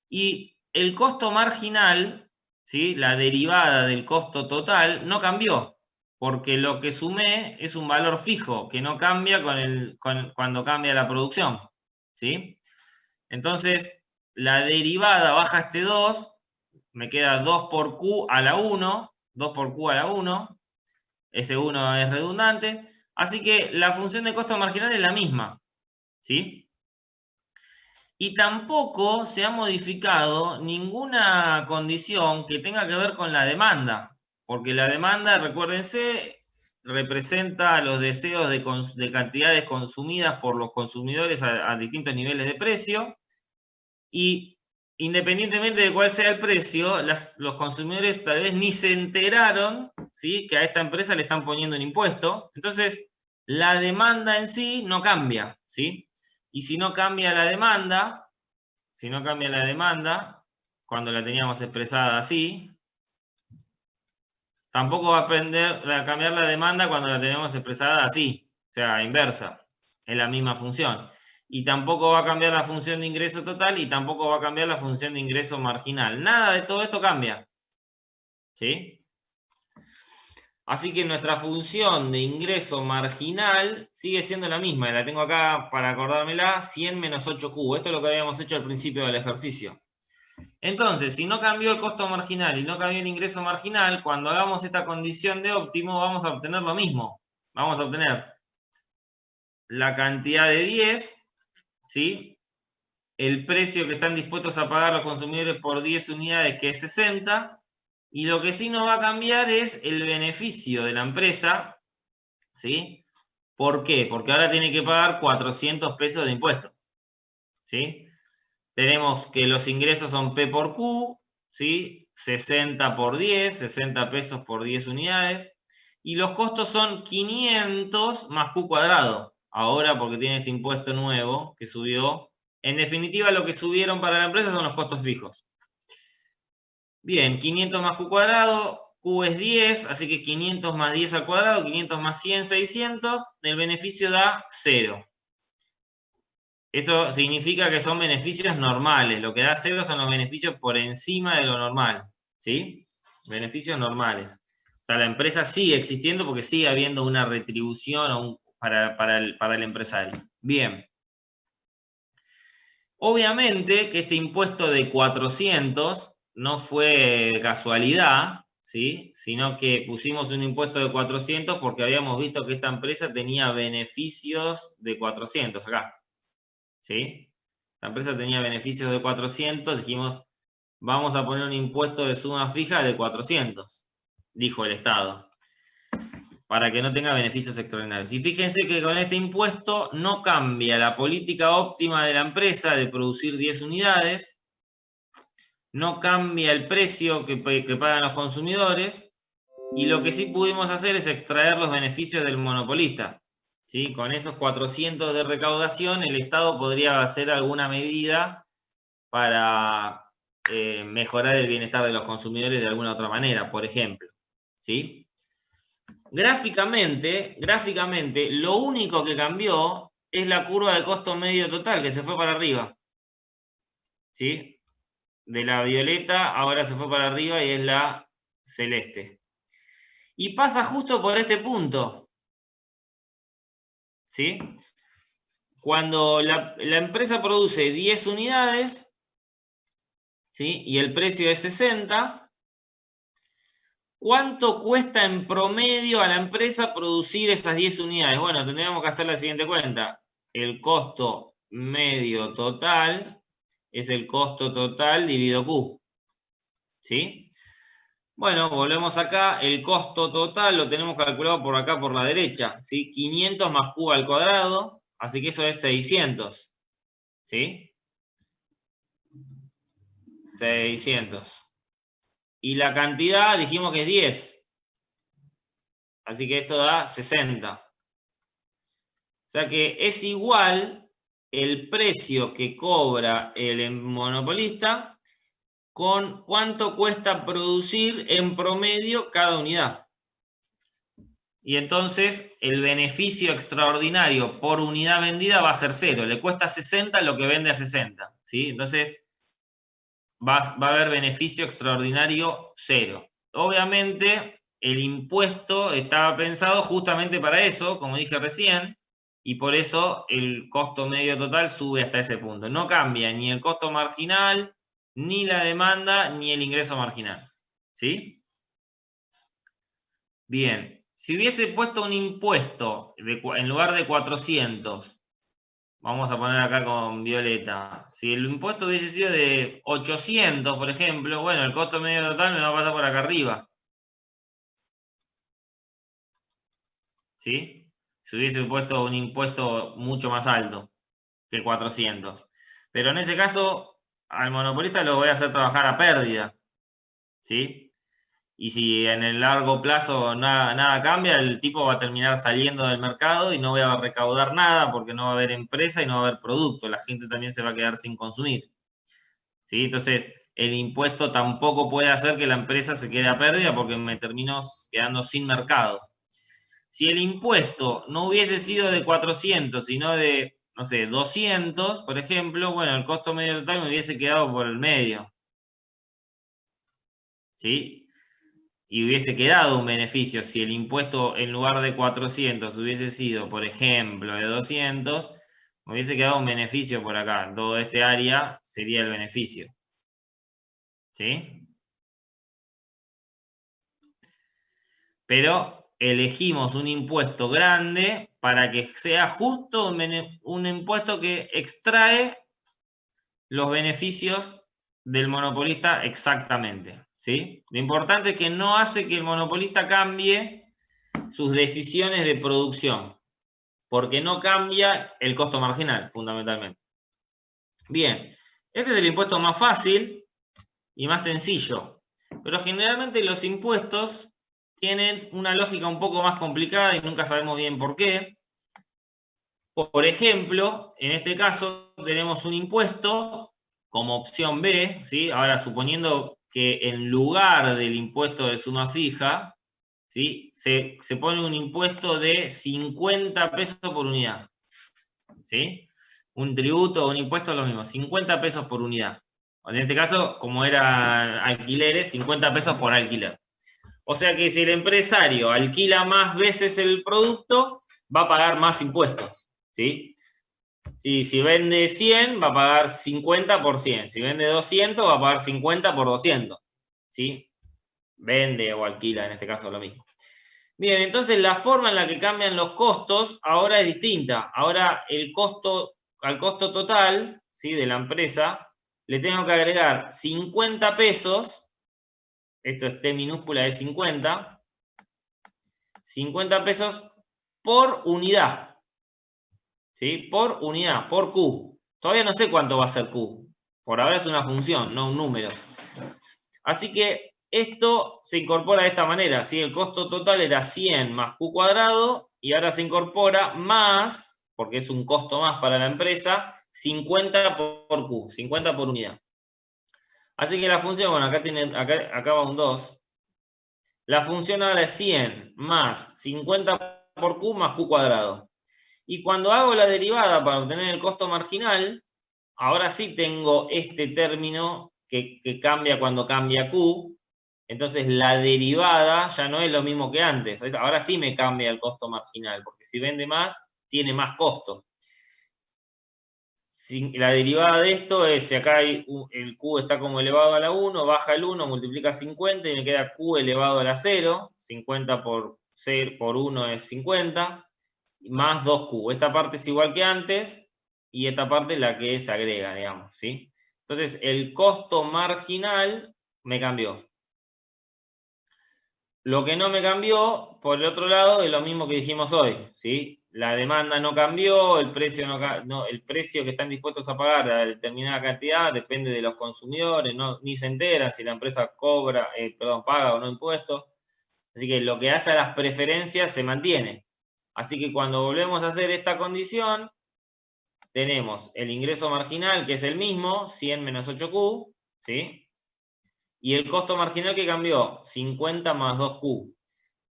Y el costo marginal, ¿sí? La derivada del costo total, no cambió, porque lo que sumé es un valor fijo, que no cambia cuando cambia la producción, ¿sí? Entonces, la derivada baja este 2, me queda 2 por Q a la 1, 2 por Q a la 1, ese 1 es redundante, así que la función de costo marginal es la misma, ¿sí? Y tampoco se ha modificado ninguna condición que tenga que ver con la demanda, porque la demanda, recuérdense, representa los deseos de cantidades consumidas por los consumidores a distintos niveles de precio, y independientemente de cuál sea el precio, los consumidores tal vez ni se enteraron, ¿sí? Que a esta empresa le están poniendo un impuesto. Entonces, la demanda en sí no cambia, ¿sí? Y si no cambia la demanda, cuando la teníamos expresada así, tampoco va a cambiar la demanda cuando la tenemos expresada así, o sea, inversa, es la misma función. Y tampoco va a cambiar la función de ingreso total y tampoco va a cambiar la función de ingreso marginal. Nada de todo esto cambia, ¿sí? Así que nuestra función de ingreso marginal sigue siendo la misma. Y la tengo acá para acordármela, 100 menos 8Q. Esto es lo que habíamos hecho al principio del ejercicio. Entonces, si no cambió el costo marginal y no cambió el ingreso marginal, cuando hagamos esta condición de óptimo vamos a obtener lo mismo. Vamos a obtener la cantidad de 10, ¿sí? El precio que están dispuestos a pagar los consumidores por 10 unidades, que es 60, y lo que sí no va a cambiar es el beneficio de la empresa, ¿sí? ¿Por qué? Porque ahora tiene que pagar 400 pesos de impuesto, ¿sí? Tenemos que los ingresos son P por Q, ¿sí? 60 por 10, 60 pesos por 10 unidades, y los costos son 500 más Q cuadrado, ahora porque tiene este impuesto nuevo que subió. En definitiva, lo que subieron para la empresa son los costos fijos. Bien, 500 más Q cuadrado, Q es 10, así que 500 más 10 al cuadrado, 500 más 100, 600, el beneficio da 0. Eso significa que son beneficios normales, lo que da 0 son los beneficios por encima de lo normal, ¿sí? Beneficios normales. O sea, la empresa sigue existiendo porque sigue habiendo una retribución para el empresario. Bien. Obviamente que este impuesto de 400 no fue casualidad, ¿sí? Sino que pusimos un impuesto de 400 porque habíamos visto que esta empresa tenía beneficios de 400 acá, ¿sí? La empresa tenía beneficios de 400, dijimos, vamos a poner un impuesto de suma fija de 400, dijo el Estado, para que no tenga beneficios extraordinarios. Y fíjense que con este impuesto no cambia la política óptima de la empresa de producir 10 unidades, no cambia el precio que pagan los consumidores, y lo que sí pudimos hacer es extraer los beneficios del monopolista, ¿sí? Con esos 400 de recaudación, el Estado podría hacer alguna medida para mejorar el bienestar de los consumidores de alguna otra manera, por ejemplo. ¿Sí? Gráficamente, lo único que cambió es la curva de costo medio total, que se fue para arriba. ¿Sí? De la violeta ahora se fue para arriba y es la celeste. Y pasa justo por este punto. ¿Sí? Cuando la empresa produce 10 unidades, ¿sí? Y el precio es 60, ¿cuánto cuesta en promedio a la empresa producir esas 10 unidades? Bueno, tendríamos que hacer la siguiente cuenta. El costo medio total es el costo total dividido Q. ¿Sí? Bueno, volvemos acá. El costo total lo tenemos calculado por acá por la derecha. ¿Sí? 500 más Q al cuadrado. Así que eso es 600. ¿Sí? 600. Y la cantidad dijimos que es 10. Así que esto da 60. O sea que es igual el precio que cobra el monopolista con cuánto cuesta producir en promedio cada unidad. Y entonces el beneficio extraordinario por unidad vendida va a ser 0. Le cuesta 60 lo que vende a 60. ¿Sí? Entonces va a haber beneficio extraordinario 0. Obviamente el impuesto estaba pensado justamente para eso, como dije recién, y por eso el costo medio total sube hasta ese punto. No cambia ni el costo marginal, ni la demanda, ni el ingreso marginal. ¿Sí? Bien, si hubiese puesto un impuesto en lugar de 400, vamos a poner acá con violeta, si el impuesto hubiese sido de 800, por ejemplo, bueno, el costo medio total me va a pasar por acá arriba. ¿Sí? Si hubiese puesto un impuesto mucho más alto que 400. Pero en ese caso, al monopolista lo voy a hacer trabajar a pérdida. ¿Sí? Y si en el largo plazo nada cambia, el tipo va a terminar saliendo del mercado y no voy a recaudar nada porque no va a haber empresa y no va a haber producto. La gente también se va a quedar sin consumir. ¿Sí? Entonces, el impuesto tampoco puede hacer que la empresa se quede a pérdida porque me termino quedando sin mercado. Si el impuesto no hubiese sido de 400, sino de, no sé, 200, por ejemplo, bueno, el costo medio total me hubiese quedado por el medio. ¿Sí? Y hubiese quedado un beneficio si el impuesto en lugar de 400 hubiese sido, por ejemplo, de 200, me hubiese quedado un beneficio por acá. Todo este área sería el beneficio. ¿Sí? Pero elegimos un impuesto grande para que sea justo un impuesto que extrae los beneficios del monopolista exactamente. ¿Sí? Lo importante es que no hace que el monopolista cambie sus decisiones de producción, porque no cambia el costo marginal, fundamentalmente. Bien, este es el impuesto más fácil y más sencillo, pero generalmente los impuestos tienen una lógica un poco más complicada y nunca sabemos bien por qué. Por ejemplo, en este caso tenemos un impuesto como opción B, ¿sí? Ahora suponiendo que en lugar del impuesto de suma fija, ¿sí? Se pone un impuesto de 50 pesos por unidad. ¿Sí? Un tributo o un impuesto es lo mismo, 50 pesos por unidad. En este caso, como eran alquileres, 50 pesos por alquiler. O sea que si el empresario alquila más veces el producto, va a pagar más impuestos. ¿Sí? Si vende 100, va a pagar 50 por 100. Si vende 200, va a pagar 50 por 200. ¿Sí? Vende o alquila, en este caso lo mismo. Bien, entonces la forma en la que cambian los costos ahora es distinta. Ahora al costo total, ¿sí? De la empresa, le tengo que agregar 50 pesos, esto es T minúscula de 50 pesos por unidad. ¿Sí? Por unidad, por Q. Todavía no sé cuánto va a ser Q. Por ahora es una función, no un número. Así que esto se incorpora de esta manera, ¿sí? El costo total era 100 más Q cuadrado y ahora se incorpora más, porque es un costo más para la empresa, 50 por Q, 50 por unidad. Así que la función, bueno, acá va un 2. La función ahora es 100 más 50 por Q más Q cuadrado. Y cuando hago la derivada para obtener el costo marginal, ahora sí tengo este término que cambia cuando cambia Q. Entonces la derivada ya no es lo mismo que antes. Ahora sí me cambia el costo marginal, porque si vende más, tiene más costo. La derivada de esto es, si acá hay el Q está como elevado a la 1, baja el 1, multiplica 50 y me queda Q elevado a la 0. 50 por 1 es 50, más 2Q. Esta parte es igual que antes y esta parte es la que se agrega, digamos, ¿sí? Entonces, el costo marginal me cambió. Lo que no me cambió, por el otro lado, es lo mismo que dijimos hoy, ¿sí? La demanda no cambió, el precio, el precio que están dispuestos a pagar a determinada cantidad depende de los consumidores, ni se enteran si la empresa paga o no impuestos. Así que lo que hace a las preferencias se mantiene. Así que cuando volvemos a hacer esta condición, tenemos el ingreso marginal, que es el mismo, 100 menos 8Q, ¿sí? Y el costo marginal que cambió, 50 más 2Q.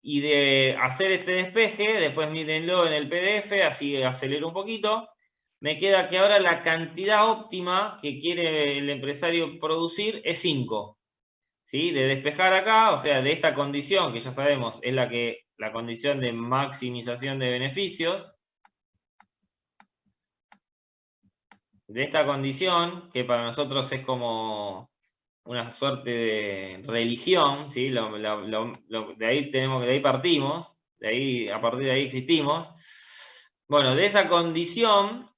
Y de hacer este despeje, después mírenlo en el PDF, así acelero un poquito, me queda que ahora la cantidad óptima que quiere el empresario producir es 5. ¿Sí? De despejar acá, o sea, de esta condición, que ya sabemos es la condición de maximización de beneficios, de esta condición, que para nosotros es como una suerte de religión, ¿sí? De ahí partimos, a partir de ahí existimos. Bueno, de esa condición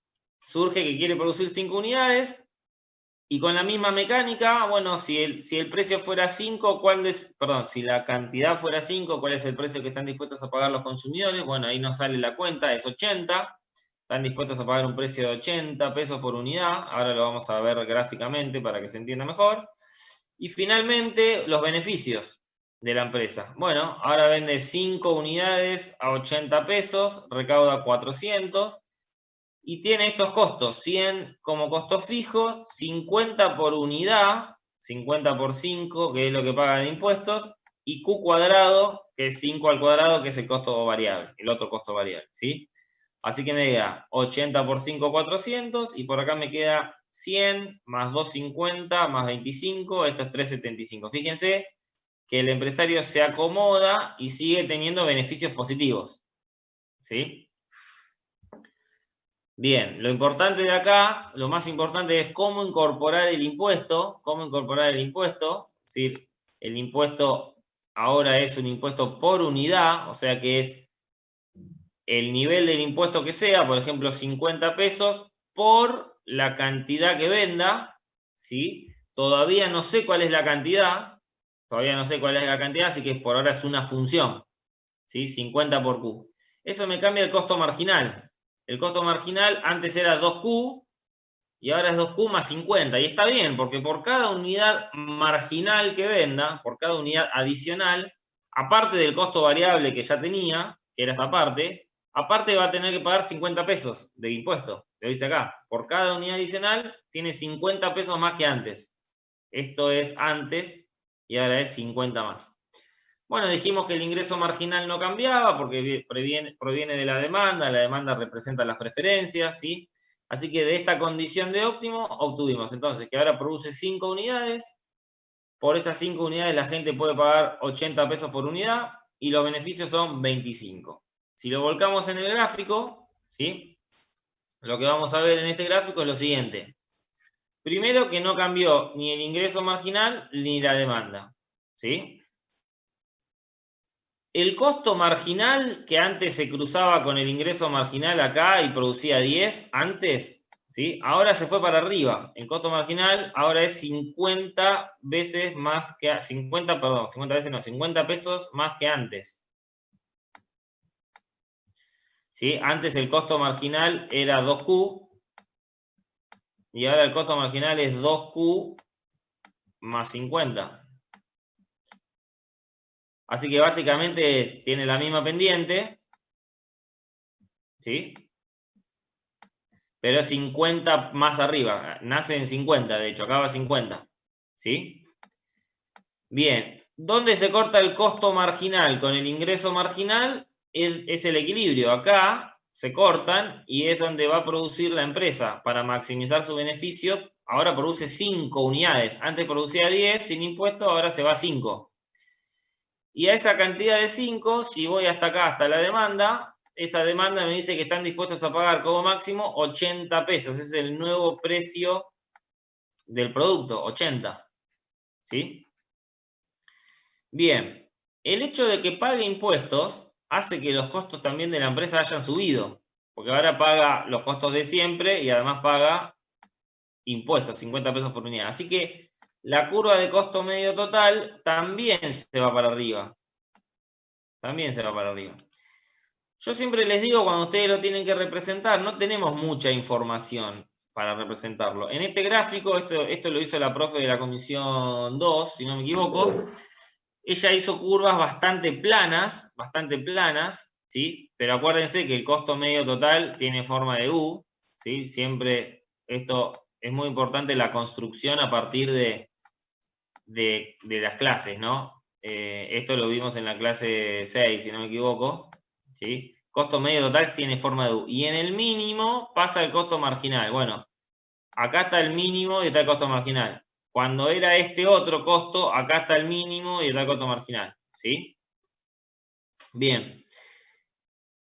surge que quiere producir 5 unidades, y con la misma mecánica, bueno, si el precio fuera 5, si la cantidad fuera 5, ¿cuál es el precio que están dispuestos a pagar los consumidores? Bueno, ahí nos sale la cuenta, es 80. Están dispuestos a pagar un precio de 80 pesos por unidad. Ahora lo vamos a ver gráficamente para que se entienda mejor. Y finalmente, los beneficios de la empresa. Bueno, ahora vende 5 unidades a 80 pesos, recauda 400. Y tiene estos costos, 100 como costos fijos, 50 por unidad, 50 por 5, que es lo que paga de impuestos, y Q cuadrado, que es 5 al cuadrado, que es el costo variable, el otro costo variable, ¿sí? Así que me queda 80 por 5, 400, y por acá me queda 100 más 250 más 25, esto es 375. Fíjense que el empresario se acomoda y sigue teniendo beneficios positivos, ¿sí? Bien, lo importante de acá, lo más importante es cómo incorporar el impuesto, es decir, el impuesto ahora es un impuesto por unidad, o sea que es el nivel del impuesto que sea, por ejemplo, 50 pesos por la cantidad que venda, ¿sí? Todavía no sé cuál es la cantidad, así que por ahora es una función, ¿sí? 50 por Q. Eso me cambia el costo marginal. El costo marginal antes era 2Q y ahora es 2Q más 50. Y está bien, porque por cada unidad marginal que venda, por cada unidad adicional, aparte del costo variable que ya tenía, que era esta parte, aparte va a tener que pagar 50 pesos de impuesto. Lo dice acá. Por cada unidad adicional tiene 50 pesos más que antes. Esto es antes y ahora es 50 más. Bueno, dijimos que el ingreso marginal no cambiaba porque proviene de la demanda representa las preferencias, ¿sí? Así que de esta condición de óptimo obtuvimos entonces que ahora produce 5 unidades, por esas 5 unidades la gente puede pagar 80 pesos por unidad y los beneficios son 25. Si lo volcamos en el gráfico, ¿sí? Lo que vamos a ver en este gráfico es lo siguiente. Primero que no cambió ni el ingreso marginal ni la demanda, ¿sí? El costo marginal, que antes se cruzaba con el ingreso marginal acá y producía 10 antes, ¿sí? Ahora se fue para arriba. El costo marginal ahora es 50 veces más que... 50 pesos más que antes. ¿Sí? Antes el costo marginal era 2Q y ahora el costo marginal es 2Q más 50. Así que básicamente tiene la misma pendiente, ¿sí? Pero 50 más arriba, nace en 50, de hecho, acaba 50. ¿sí? Bien, ¿dónde se corta el costo marginal con el ingreso marginal? Es el equilibrio. Acá se cortan y es donde va a producir la empresa para maximizar su beneficio. Ahora produce 5 unidades. Antes producía 10 sin impuesto, ahora se va a 5. Y a esa cantidad de 5, si voy hasta acá, hasta la demanda, esa demanda me dice que están dispuestos a pagar como máximo 80 pesos. Es el nuevo precio del producto, 80. ¿Sí? Bien, el hecho de que pague impuestos hace que los costos también de la empresa hayan subido, porque ahora paga los costos de siempre y además paga impuestos, 50 pesos por unidad. Así que la curva de costo medio total también se va para arriba. También se va para arriba. Yo siempre les digo, cuando ustedes lo tienen que representar, no tenemos mucha información para representarlo. En este gráfico, esto lo hizo la profe de la comisión 2, si no me equivoco. Ella hizo curvas bastante planas, ¿sí? Pero acuérdense que el costo medio total tiene forma de U, ¿sí? Siempre esto es muy importante, la construcción a partir de las clases, ¿no? Esto lo vimos en la clase 6, si no me equivoco, ¿sí? Costo medio total tiene forma de U. Y en el mínimo pasa el costo marginal. Bueno, acá está el mínimo y está el costo marginal. Cuando era este otro costo, acá está el mínimo y está el costo marginal, ¿sí? Bien.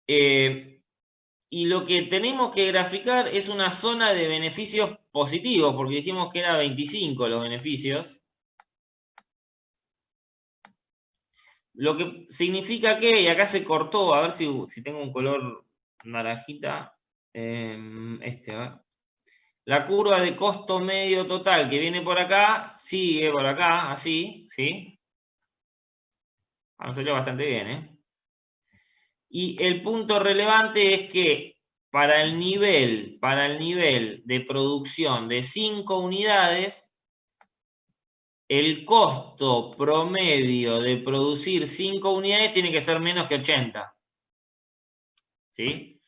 Y lo que tenemos que graficar es una zona de beneficios positivos, porque dijimos que era 25 los beneficios. Lo que significa que, y acá se cortó, a ver si tengo un color naranjita, ¿va? La curva de costo medio total que viene por acá, sigue por acá, así, ¿sí? Vamos a hacerlo bastante bien, ¿eh? Y el punto relevante es que para el nivel de producción de 5 unidades, el costo promedio de producir 5 unidades tiene que ser menos que 80. ¿Sí?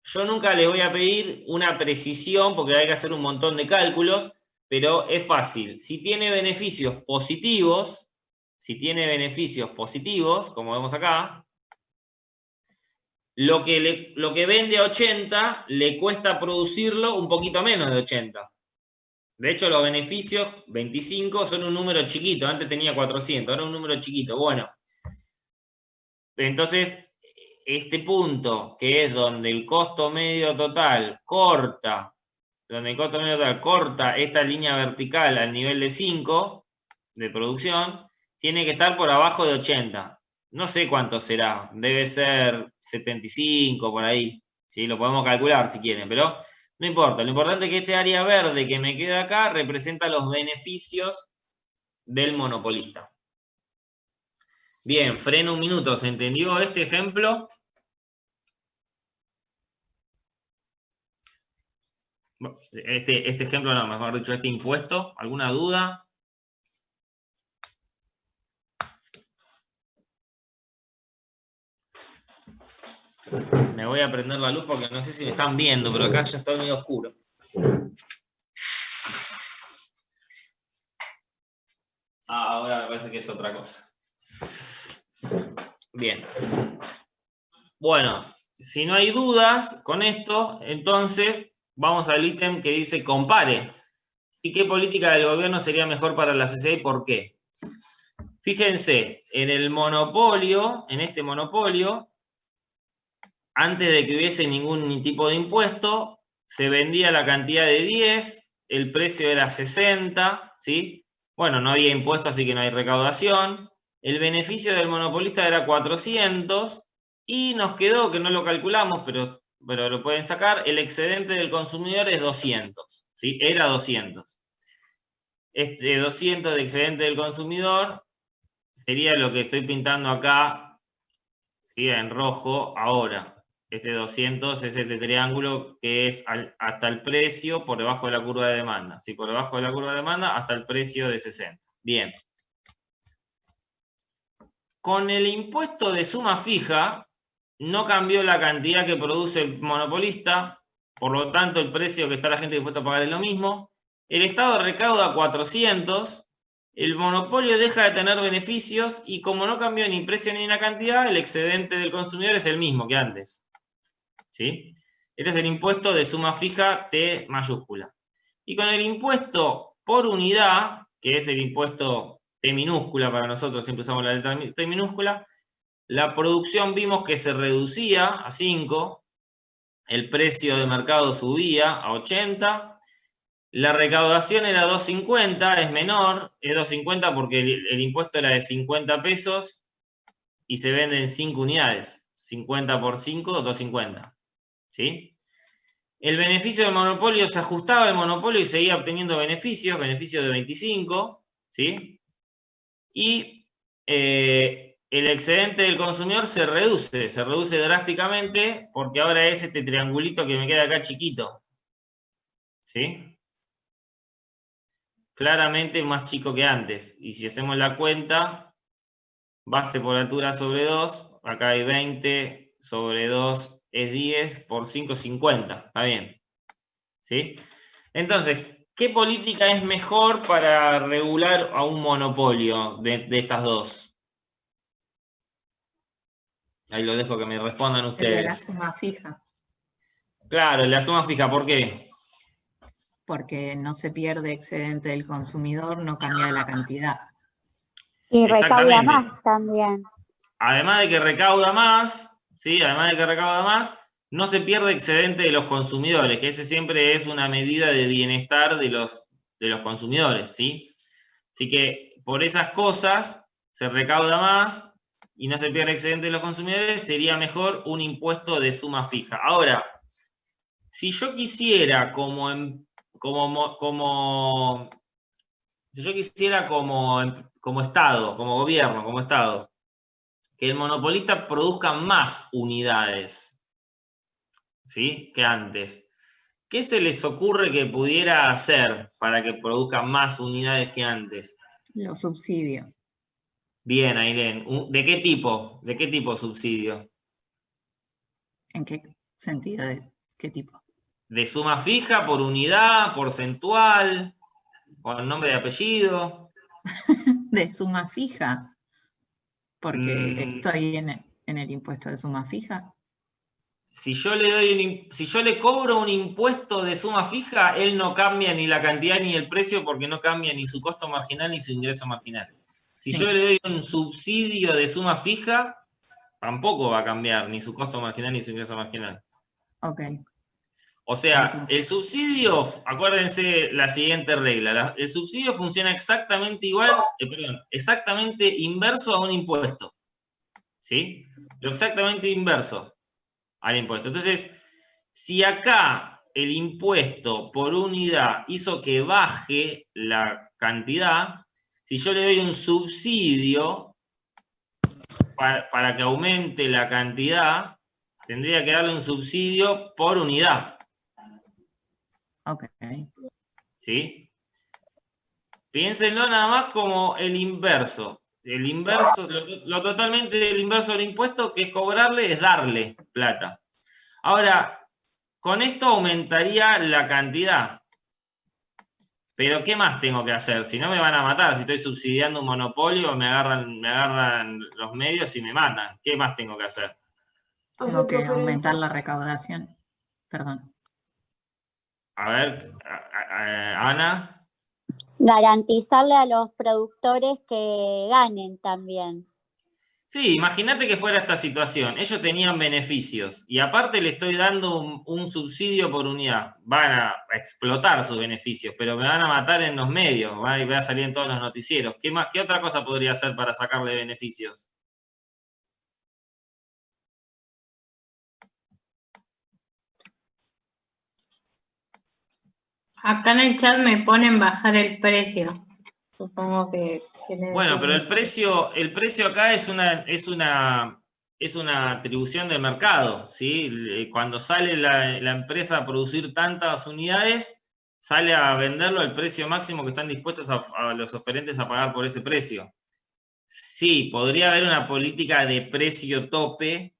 Yo nunca les voy a pedir una precisión porque hay que hacer un montón de cálculos, pero es fácil. Si tiene beneficios positivos, como vemos acá, lo que vende a 80 le cuesta producirlo un poquito menos de 80. De hecho, los beneficios, 25, son un número chiquito. Antes tenía 400, ahora un número chiquito. Bueno, entonces, este punto, que es donde el costo medio total corta, esta línea vertical al nivel de 5 de producción, tiene que estar por abajo de 80. No sé cuánto será, debe ser 75 por ahí. ¿Sí? Lo podemos calcular si quieren, pero no importa. Lo importante es que este área verde que me queda acá representa los beneficios del monopolista. Bien, freno un minuto. ¿Se entendió este ejemplo? Este ejemplo no, mejor dicho, este impuesto. ¿Alguna duda? Me voy a prender la luz porque no sé si me están viendo, pero acá ya está medio oscuro. Ahora me parece que es otra cosa. Bien. Bueno, si no hay dudas con esto, entonces vamos al ítem que dice compare. ¿Y qué política del gobierno sería mejor para la sociedad y por qué? Fíjense, en el monopolio, en este monopolio, antes de que hubiese ningún tipo de impuesto, se vendía la cantidad de 10, el precio era 60, ¿sí? Bueno, no había impuesto, así que no hay recaudación. El beneficio del monopolista era 400 y nos quedó, que no lo calculamos, pero lo pueden sacar, el excedente del consumidor es 200, ¿sí? Era 200. Este 200 de excedente del consumidor sería lo que estoy pintando acá, ¿sí? En rojo ahora. Este 200 es este triángulo que es hasta el precio por debajo de la curva de demanda. ¿Sí? Por debajo de la curva de demanda hasta el precio de 60. Bien. Con el impuesto de suma fija, no cambió la cantidad que produce el monopolista, por lo tanto el precio que está la gente dispuesta a pagar es lo mismo. el Estado recauda 400, el monopolio deja de tener beneficios y como no cambió ni precio ni la cantidad, el excedente del consumidor es el mismo que antes. ¿Sí? Este es el impuesto de suma fija T mayúscula. Y con el impuesto por unidad, que es el impuesto T minúscula para nosotros, siempre usamos la letra T minúscula, la producción vimos que se reducía a 5, el precio de mercado subía a 80, la recaudación era 250, es menor, es 250 porque el impuesto era de 50 pesos y se venden 5 unidades, 50 por 5, 250, ¿sí? El beneficio del monopolio, se ajustaba el monopolio y seguía obteniendo beneficios de 25, ¿sí? Y el excedente del consumidor se reduce drásticamente porque ahora es este triangulito que me queda acá chiquito, ¿sí? Claramente más chico que antes. Y si hacemos la cuenta, base por altura sobre 2, acá hay 20 sobre 2 es 10, por 5 es 50, está bien, ¿sí? Entonces, ¿qué política es mejor para regular a un monopolio de estas dos? Ahí lo dejo que me respondan ustedes. El de la suma fija, Claro, la suma fija, ¿por qué? porque no se pierde excedente del consumidor, no cambia la cantidad. Y recauda Exactamente. más también. Además de que recauda más, ¿sí? Además de que recauda más, no se pierde excedente de los consumidores, que ese siempre es una medida de bienestar de los consumidores, ¿sí? Así que por esas cosas se recauda más y no se pierde excedente de los consumidores, sería mejor un impuesto de suma fija. Ahora, si yo quisiera como Estado, como gobierno, como Estado, que el monopolista produzca más unidades, ¿sí? Que antes. ¿Qué se les ocurre que pudiera hacer para que produzca más unidades que antes? Los subsidios. Bien, Ailén. ¿De qué tipo? ¿De qué tipo subsidio? ¿En qué sentido? ¿De qué tipo? ¿De suma fija, por unidad, porcentual, con nombre y apellido? De suma fija, porque estoy en el impuesto de suma fija. Si yo le cobro un impuesto de suma fija, él no cambia ni la cantidad ni el precio porque no cambia ni su costo marginal ni su ingreso marginal. Si Sí. yo le doy un subsidio de suma fija, tampoco va a cambiar ni su costo marginal ni su ingreso marginal. Ok. O sea, Entonces, el subsidio, acuérdense la siguiente regla, el subsidio funciona exactamente igual, exactamente inverso a un impuesto. ¿Sí? Lo exactamente inverso al impuesto. Entonces, si acá el impuesto por unidad hizo que baje la cantidad, si yo le doy un subsidio para que aumente la cantidad, tendría que darle un subsidio por unidad. ok. ¿Sí? Piénsenlo nada más como el inverso. El inverso, lo totalmente el inverso del impuesto, que es cobrarle, es darle plata. Ahora, con esto aumentaría la cantidad. Pero ¿qué más tengo que hacer? Si no me van a matar, si estoy subsidiando un monopolio, me agarran los medios y me matan. ¿Qué más tengo que hacer? Tengo que aumentar la recaudación. Perdón. A ver, Ana. Garantizarle a los productores que ganen también. Sí, imagínate que fuera esta situación. Ellos tenían beneficios y aparte le estoy dando un subsidio por unidad. Van a explotar sus beneficios, pero me van a matar en los medios, voy a salir en todos los noticieros. ¿Qué otra cosa podría hacer para sacarle beneficios? Acá en el chat me ponen bajar el precio. Supongo que Bueno, pero el precio acá es una atribución del mercado, ¿sí? Cuando sale la empresa a producir tantas unidades, sale a venderlo al precio máximo que están dispuestos a los oferentes a pagar por ese precio. Sí, podría haber una política de precio tope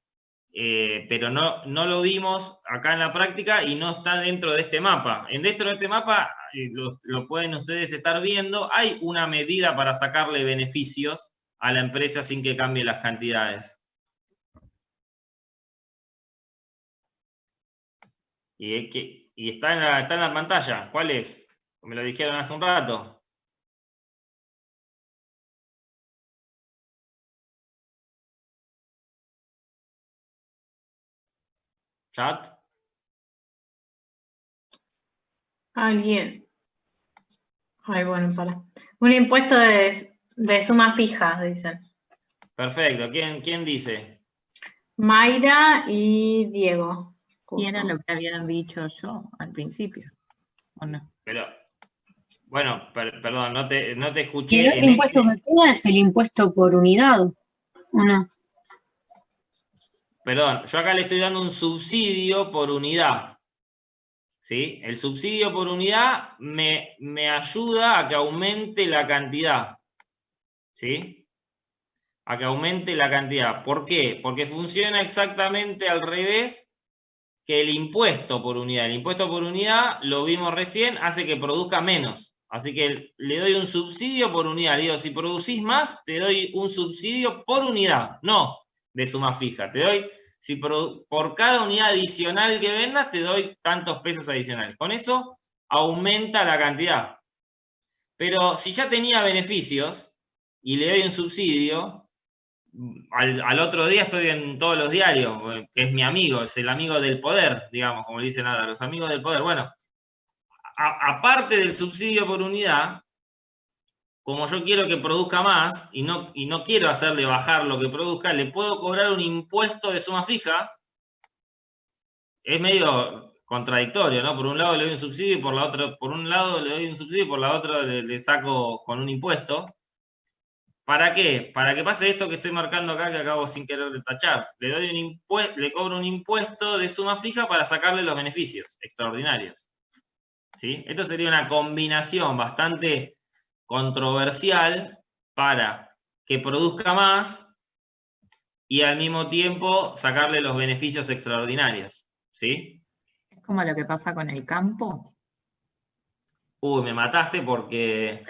pero no lo vimos acá en la práctica y no está dentro de este mapa. Dentro de este mapa, lo pueden ustedes estar viendo, hay una medida para sacarle beneficios a la empresa sin que cambie las cantidades. Y está en la pantalla. ¿Cuál es? Me lo dijeron hace un rato. Chat. Alguien. Ay, bueno, para. Un impuesto de suma fija, dicen. Perfecto. ¿Quién dice? Mayra y Diego. Y era Justo. lo que habían dicho yo al principio, ¿o no? Pero, bueno, perdón, no te Y escuché. el otro impuesto que queda es el impuesto por unidad, ¿o no? Perdón, yo acá le estoy dando un subsidio por unidad. ¿Sí? El subsidio por unidad me ayuda a que aumente la cantidad. ¿Sí? A que aumente la cantidad. ¿Por qué? Porque funciona exactamente al revés que el impuesto por unidad. El impuesto por unidad, lo vimos recién, hace que produzca menos. Así que le doy un subsidio por unidad. Digo, si producís más, te doy un subsidio por unidad, no de suma fija. Te doy, si por cada unidad adicional que vendas, te doy tantos pesos adicionales. Con eso aumenta la cantidad. Pero si ya tenía beneficios y le doy un subsidio, al otro día estoy en todos los diarios, que es mi amigo, es el amigo del poder, digamos, como le dicen ahora, los amigos del poder. Bueno, aparte del subsidio por unidad, como yo quiero que produzca más y no quiero hacerle bajar lo que produzca, le puedo cobrar un impuesto de suma fija. Es medio contradictorio, ¿no? Por un lado le doy un subsidio y por un lado le doy un subsidio y por la otra le saco con un impuesto. ¿Para qué? Para que pase esto que estoy marcando acá, que acabo sin querer de tachar. Le cobro un impuesto de suma fija para sacarle los beneficios extraordinarios. ¿Sí? Esto sería una combinación bastante controversial para que produzca más y al mismo tiempo sacarle los beneficios extraordinarios. ¿Sí? Es como lo que pasa con el campo. Uy, me mataste porque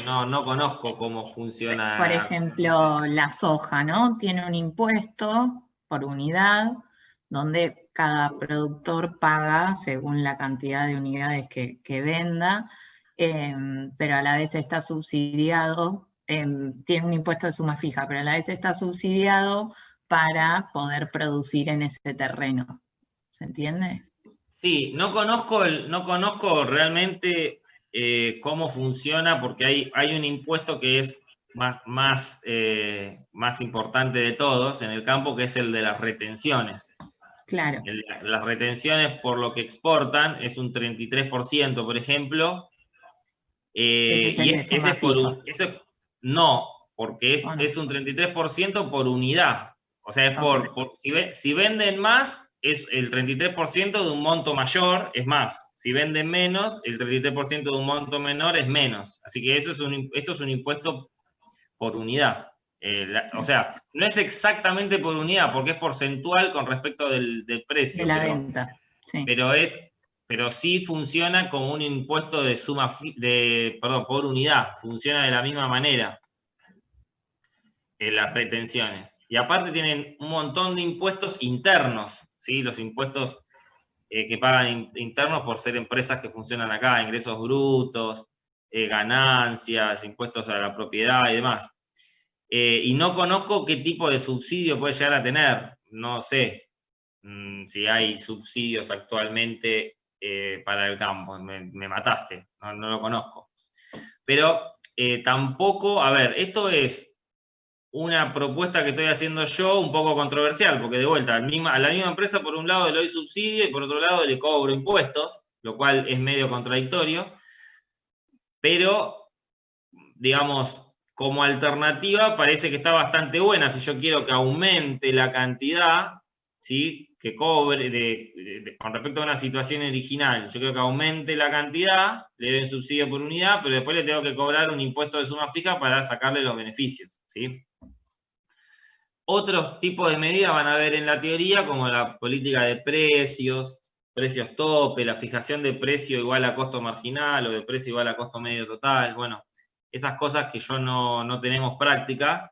no conozco cómo funciona. Por ejemplo, la soja, ¿no? Tiene un impuesto por unidad donde cada productor paga según la cantidad de unidades que venda, pero a la vez está subsidiado, tiene un impuesto de suma fija, pero a la vez está subsidiado para poder producir en ese terreno. ¿Se entiende? Sí, no conozco realmente cómo funciona, porque hay un impuesto que es más importante de todos en el campo, que es el de las retenciones. Claro. Las retenciones por lo que exportan es un 33%, por ejemplo. Ese es el de suma fija. No, porque ¿O no? es un 33% por unidad. O sea, es si venden más, es el 33% de un monto mayor, es más. Si venden menos, el 33% de un monto menor es menos. Así que esto es un impuesto por unidad. O sea, no es exactamente por unidad, porque es porcentual con respecto del precio. De la venta, sí. Pero sí funciona como un impuesto de por unidad. Funciona de la misma manera las retenciones. Y aparte tienen un montón de impuestos internos, ¿sí? Los impuestos que pagan internos por ser empresas que funcionan acá, ingresos brutos, ganancias, impuestos a la propiedad y demás. Y no conozco qué tipo de subsidio puede llegar a tener. No sé si hay subsidios actualmente para el campo. Me mataste, no lo conozco. Pero tampoco, a ver, esto es una propuesta que estoy haciendo yo un poco controversial, porque de vuelta, a la misma empresa por un lado le doy subsidio y por otro lado le cobro impuestos, lo cual es medio contradictorio, pero, digamos, como alternativa parece que está bastante buena. Si yo quiero que aumente la cantidad, ¿sí? Que cobre con respecto a una situación original, yo quiero que aumente la cantidad, le doy un subsidio por unidad, pero después le tengo que cobrar un impuesto de suma fija para sacarle los beneficios, ¿sí? Otros tipos de medidas van a haber en la teoría, como la política de precios, precios tope, la fijación de precio igual a costo marginal o de precio igual a costo medio total. Bueno, esas cosas que yo no tenemos práctica,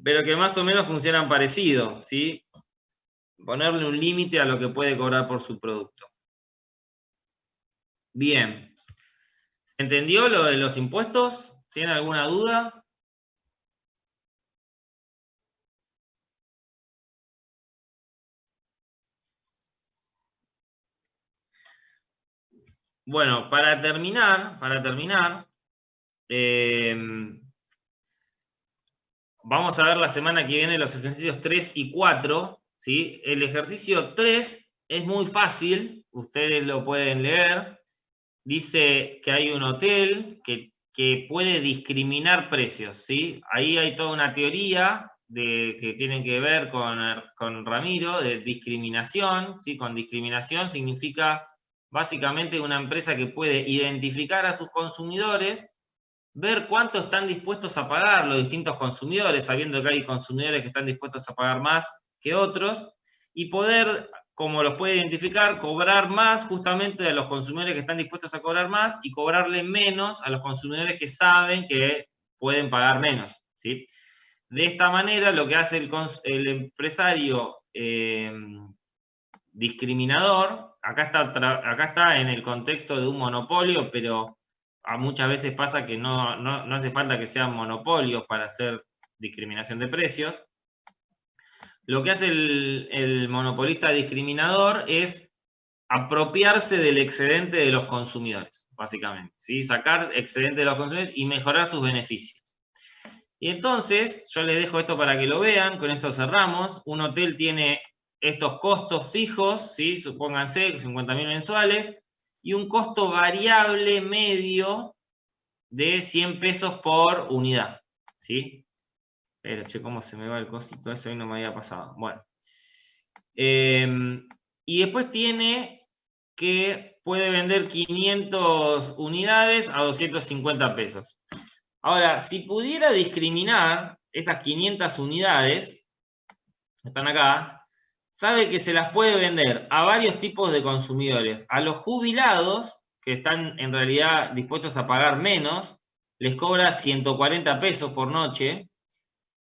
pero que más o menos funcionan parecido, ¿sí? Ponerle un límite a lo que puede cobrar por su producto. Bien. ¿Entendió lo de los impuestos? ¿Tiene alguna duda? Bueno, para terminar, vamos a ver la semana que viene los ejercicios 3 y 4, ¿sí? El ejercicio 3 es muy fácil, ustedes lo pueden leer. Dice que hay un hotel que puede discriminar precios, ¿sí? Ahí hay toda una teoría que tiene que ver con Ramiro, de discriminación, ¿sí? Con discriminación significa básicamente una empresa que puede identificar a sus consumidores, ver cuánto están dispuestos a pagar los distintos consumidores, sabiendo que hay consumidores que están dispuestos a pagar más que otros, y poder, como los puede identificar, cobrar más justamente a los consumidores que están dispuestos a cobrar más y cobrarle menos a los consumidores que saben que pueden pagar menos, ¿sí? De esta manera, lo que hace el empresario discriminador, acá está en el contexto de un monopolio, pero muchas veces pasa que no hace falta que sean monopolios para hacer discriminación de precios. Lo que hace el monopolista discriminador es apropiarse del excedente de los consumidores, básicamente, ¿sí? Sacar excedente de los consumidores y mejorar sus beneficios. Y entonces, yo les dejo esto para que lo vean, con esto cerramos. Un hotel tiene estos costos fijos, ¿sí? Supónganse 50.000 mensuales, y un costo variable medio de 100 pesos por unidad, ¿sí? Pero, che, cómo se me va el cosito, eso hoy no me había pasado. Bueno. Y después tiene que puede vender 500 unidades a 250 pesos. Ahora, si pudiera discriminar esas 500 unidades, están acá, sabe que se las puede vender a varios tipos de consumidores. A los jubilados, que están en realidad dispuestos a pagar menos, les cobra 140 pesos por noche.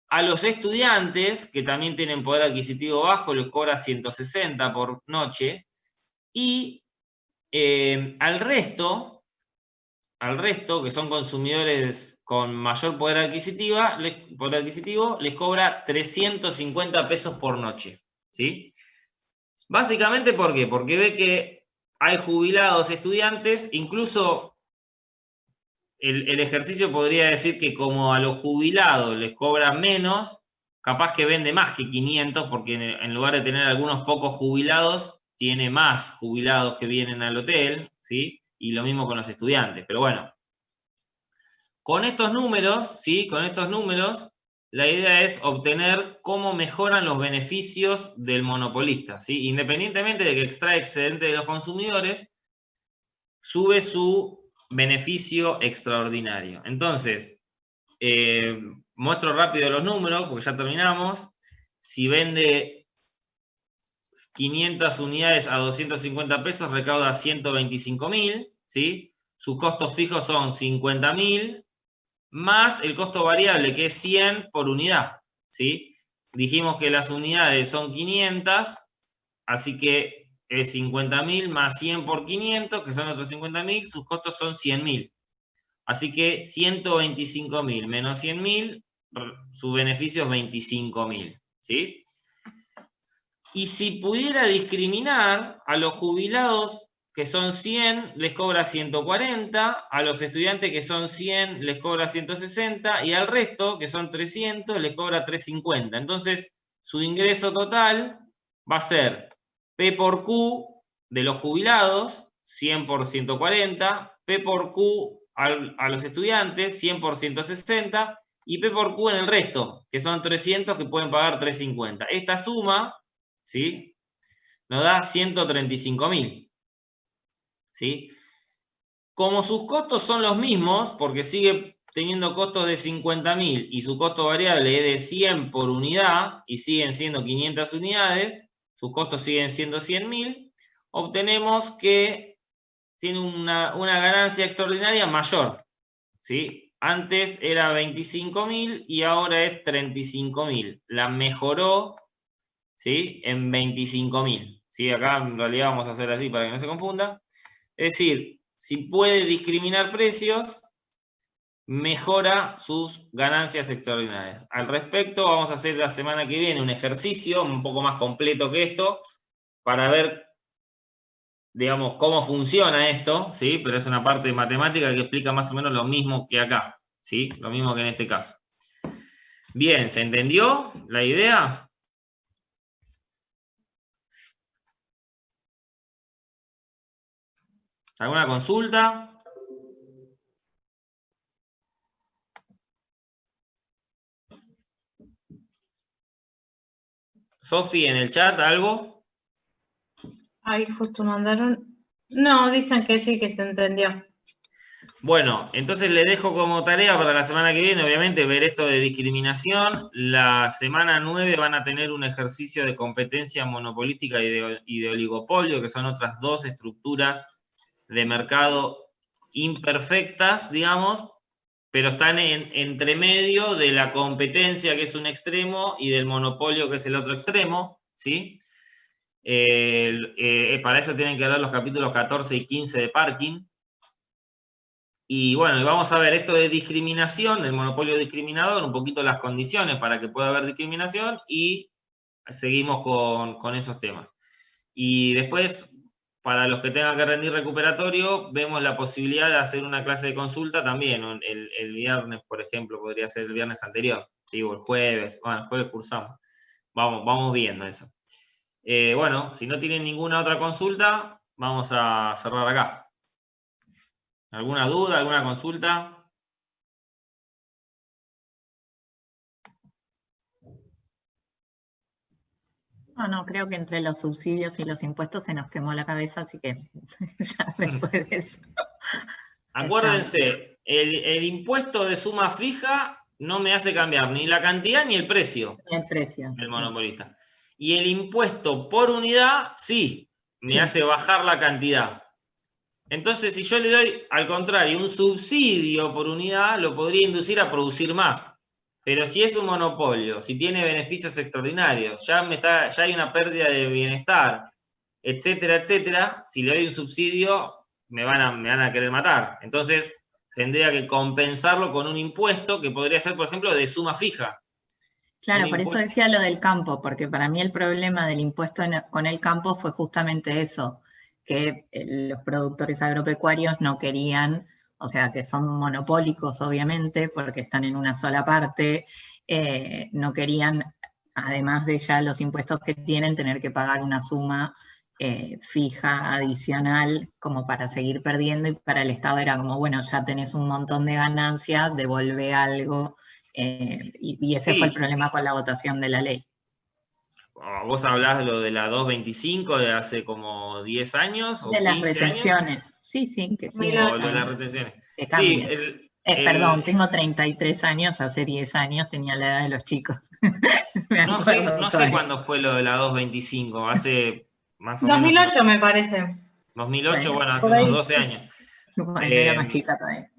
A los estudiantes, que también tienen poder adquisitivo bajo, les cobra 160 por noche. Y al resto, que son consumidores con mayor poder adquisitivo, les cobra 350 pesos por noche, ¿sí? Básicamente, ¿por qué? Porque ve que hay jubilados, estudiantes, incluso el ejercicio podría decir que como a los jubilados les cobran menos, capaz que vende más que 500, porque en lugar de tener algunos pocos jubilados, tiene más jubilados que vienen al hotel, ¿sí? Y lo mismo con los estudiantes. Pero bueno, con estos números, ¿sí? Con estos números, la idea es obtener cómo mejoran los beneficios del monopolista, ¿sí? Independientemente de que extrae excedente de los consumidores, sube su beneficio extraordinario. Entonces, muestro rápido los números, porque ya terminamos. Si vende 500 unidades a 250 pesos, recauda 125.000, ¿sí? Sus costos fijos son 50.000, más el costo variable, que es 100 por unidad, ¿sí? Dijimos que las unidades son 500, así que es 50.000 más 100 por 500, que son otros 50.000, sus costos son 100.000. Así que 125.000 menos 100.000, su beneficio es 25.000, ¿sí? Y si pudiera discriminar a los jubilados, que son 100, les cobra 140, a los estudiantes que son 100 les cobra 160 y al resto, que son 300, les cobra 350. Entonces, su ingreso total va a ser P por Q de los jubilados, 100 por 140, P por Q a los estudiantes, 100 por 160, y P por Q en el resto, que son 300 que pueden pagar 350. Esta suma, ¿sí?, nos da 135.000. ¿Sí? Como sus costos son los mismos, porque sigue teniendo costos de 50.000 y su costo variable es de 100 por unidad, y siguen siendo 500 unidades, sus costos siguen siendo 100.000, obtenemos que tiene una ganancia extraordinaria mayor, ¿sí? Antes era 25.000 y ahora es 35.000. La mejoró, ¿sí? En 25.000. ¿Sí? Acá en realidad vamos a hacer así para que no se confunda. Es decir, si puede discriminar precios, mejora sus ganancias extraordinarias. Al respecto, vamos a hacer la semana que viene un ejercicio un poco más completo que esto, para ver, digamos, cómo funciona esto, ¿sí? Pero es una parte de matemática que explica más o menos lo mismo que acá, ¿sí? Lo mismo que en este caso. Bien, ¿se entendió la idea? ¿Alguna consulta? Sofi, en el chat, ¿algo? Ahí justo mandaron. No, dicen que sí, que se entendió. Bueno, entonces le dejo como tarea para la semana que viene, obviamente, ver esto de discriminación. La semana 9 van a tener un ejercicio de competencia monopolística y de oligopolio, que son otras dos estructuras de mercado imperfectas, digamos, pero están entre medio de la competencia, que es un extremo, y del monopolio, que es el otro extremo, ¿sí? Para eso tienen que ver los capítulos 14 y 15 de Parking. Y bueno, y vamos a ver esto de discriminación, del monopolio discriminador, un poquito las condiciones para que pueda haber discriminación, y seguimos con esos temas. Y después, para los que tengan que rendir recuperatorio, vemos la posibilidad de hacer una clase de consulta también, el viernes, por ejemplo, podría ser el viernes anterior, ¿sí? O el jueves, bueno, el jueves cursamos. Vamos viendo eso. Bueno, si no tienen ninguna otra consulta, vamos a cerrar acá. ¿Alguna duda, alguna consulta? No, creo que entre los subsidios y los impuestos se nos quemó la cabeza, así que ya después de eso. Acuérdense, el impuesto de suma fija no me hace cambiar ni la cantidad ni el precio El precio. del Sí. monopolista. Y el impuesto por unidad, sí, me hace bajar la cantidad. Entonces, si yo le doy, al contrario, un subsidio por unidad, lo podría inducir a producir más. Pero si es un monopolio, si tiene beneficios extraordinarios, ya hay una pérdida de bienestar, etcétera, etcétera, si le doy un subsidio, me van a querer matar. Entonces, tendría que compensarlo con un impuesto que podría ser, por ejemplo, de suma fija. Claro, por eso decía lo del campo, porque para mí el problema del impuesto con el campo fue justamente eso, que los productores agropecuarios no querían, o sea, que son monopólicos obviamente, porque están en una sola parte, no querían, además de ya los impuestos que tienen, tener que pagar una suma fija, adicional, como para seguir perdiendo, y para el Estado era como, bueno, ya tenés un montón de ganancias, devolve algo. Y ese fue el problema con la votación de la ley. Vos hablás de lo de la 225 de hace como 10 años o de 15 las retenciones. Años. Sí, que sí. O lo de las retenciones. Sí, perdón, tengo 33 años, hace 10 años tenía la edad de los chicos. No sé cuándo fue lo de la 225, hace más o 2008 menos. 2008 me parece. 2008, bueno, hace unos 12 años. Bueno, era más chica todavía.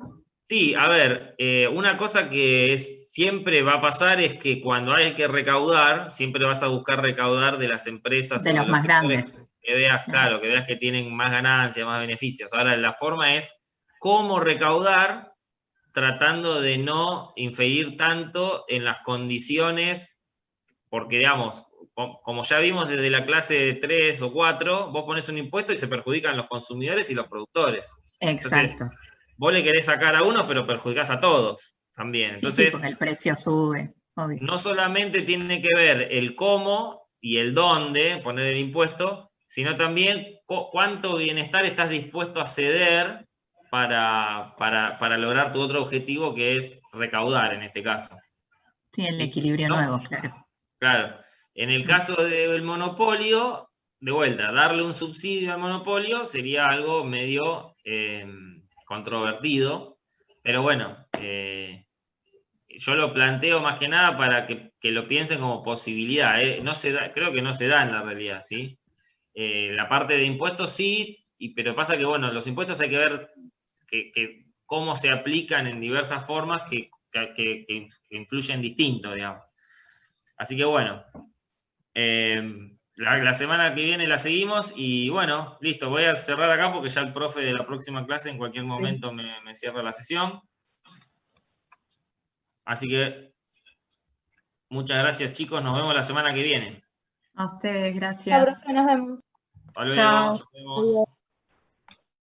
Sí, a ver, una cosa que siempre va a pasar es que cuando hay que recaudar, siempre vas a buscar recaudar de las empresas de los más grandes. Que veas, claro, que veas que tienen más ganancias, más beneficios. Ahora, la forma es cómo recaudar tratando de no inferir tanto en las condiciones, porque, digamos, como ya vimos desde la clase 3 o 4, vos pones un impuesto y se perjudican los consumidores y los productores. Exacto. Entonces, vos le querés sacar a uno, pero perjudicás a todos también. Entonces, sí, porque el precio sube, obvio. No solamente tiene que ver el cómo y el dónde poner el impuesto, sino también cuánto bienestar estás dispuesto a ceder para lograr tu otro objetivo, que es recaudar en este caso. Sí, el equilibrio nuevo, claro. Claro. En el caso del monopolio, de vuelta, darle un subsidio al monopolio sería algo medio controvertido, Pero bueno, yo lo planteo más que nada para que lo piensen como posibilidad. No se da, creo que no se da en la realidad, ¿sí? La parte de impuestos sí, pero pasa que, bueno, los impuestos hay que ver cómo se aplican en diversas formas que influyen distinto, digamos. Así que bueno, la semana que viene la seguimos y bueno, listo, voy a cerrar acá porque ya el profe de la próxima clase en cualquier momento me cierra la sesión. Así que muchas gracias, chicos, nos vemos la semana que viene. A ustedes, Chao, gracias. profe, nos vemos. Hasta luego, Chao. nos vemos.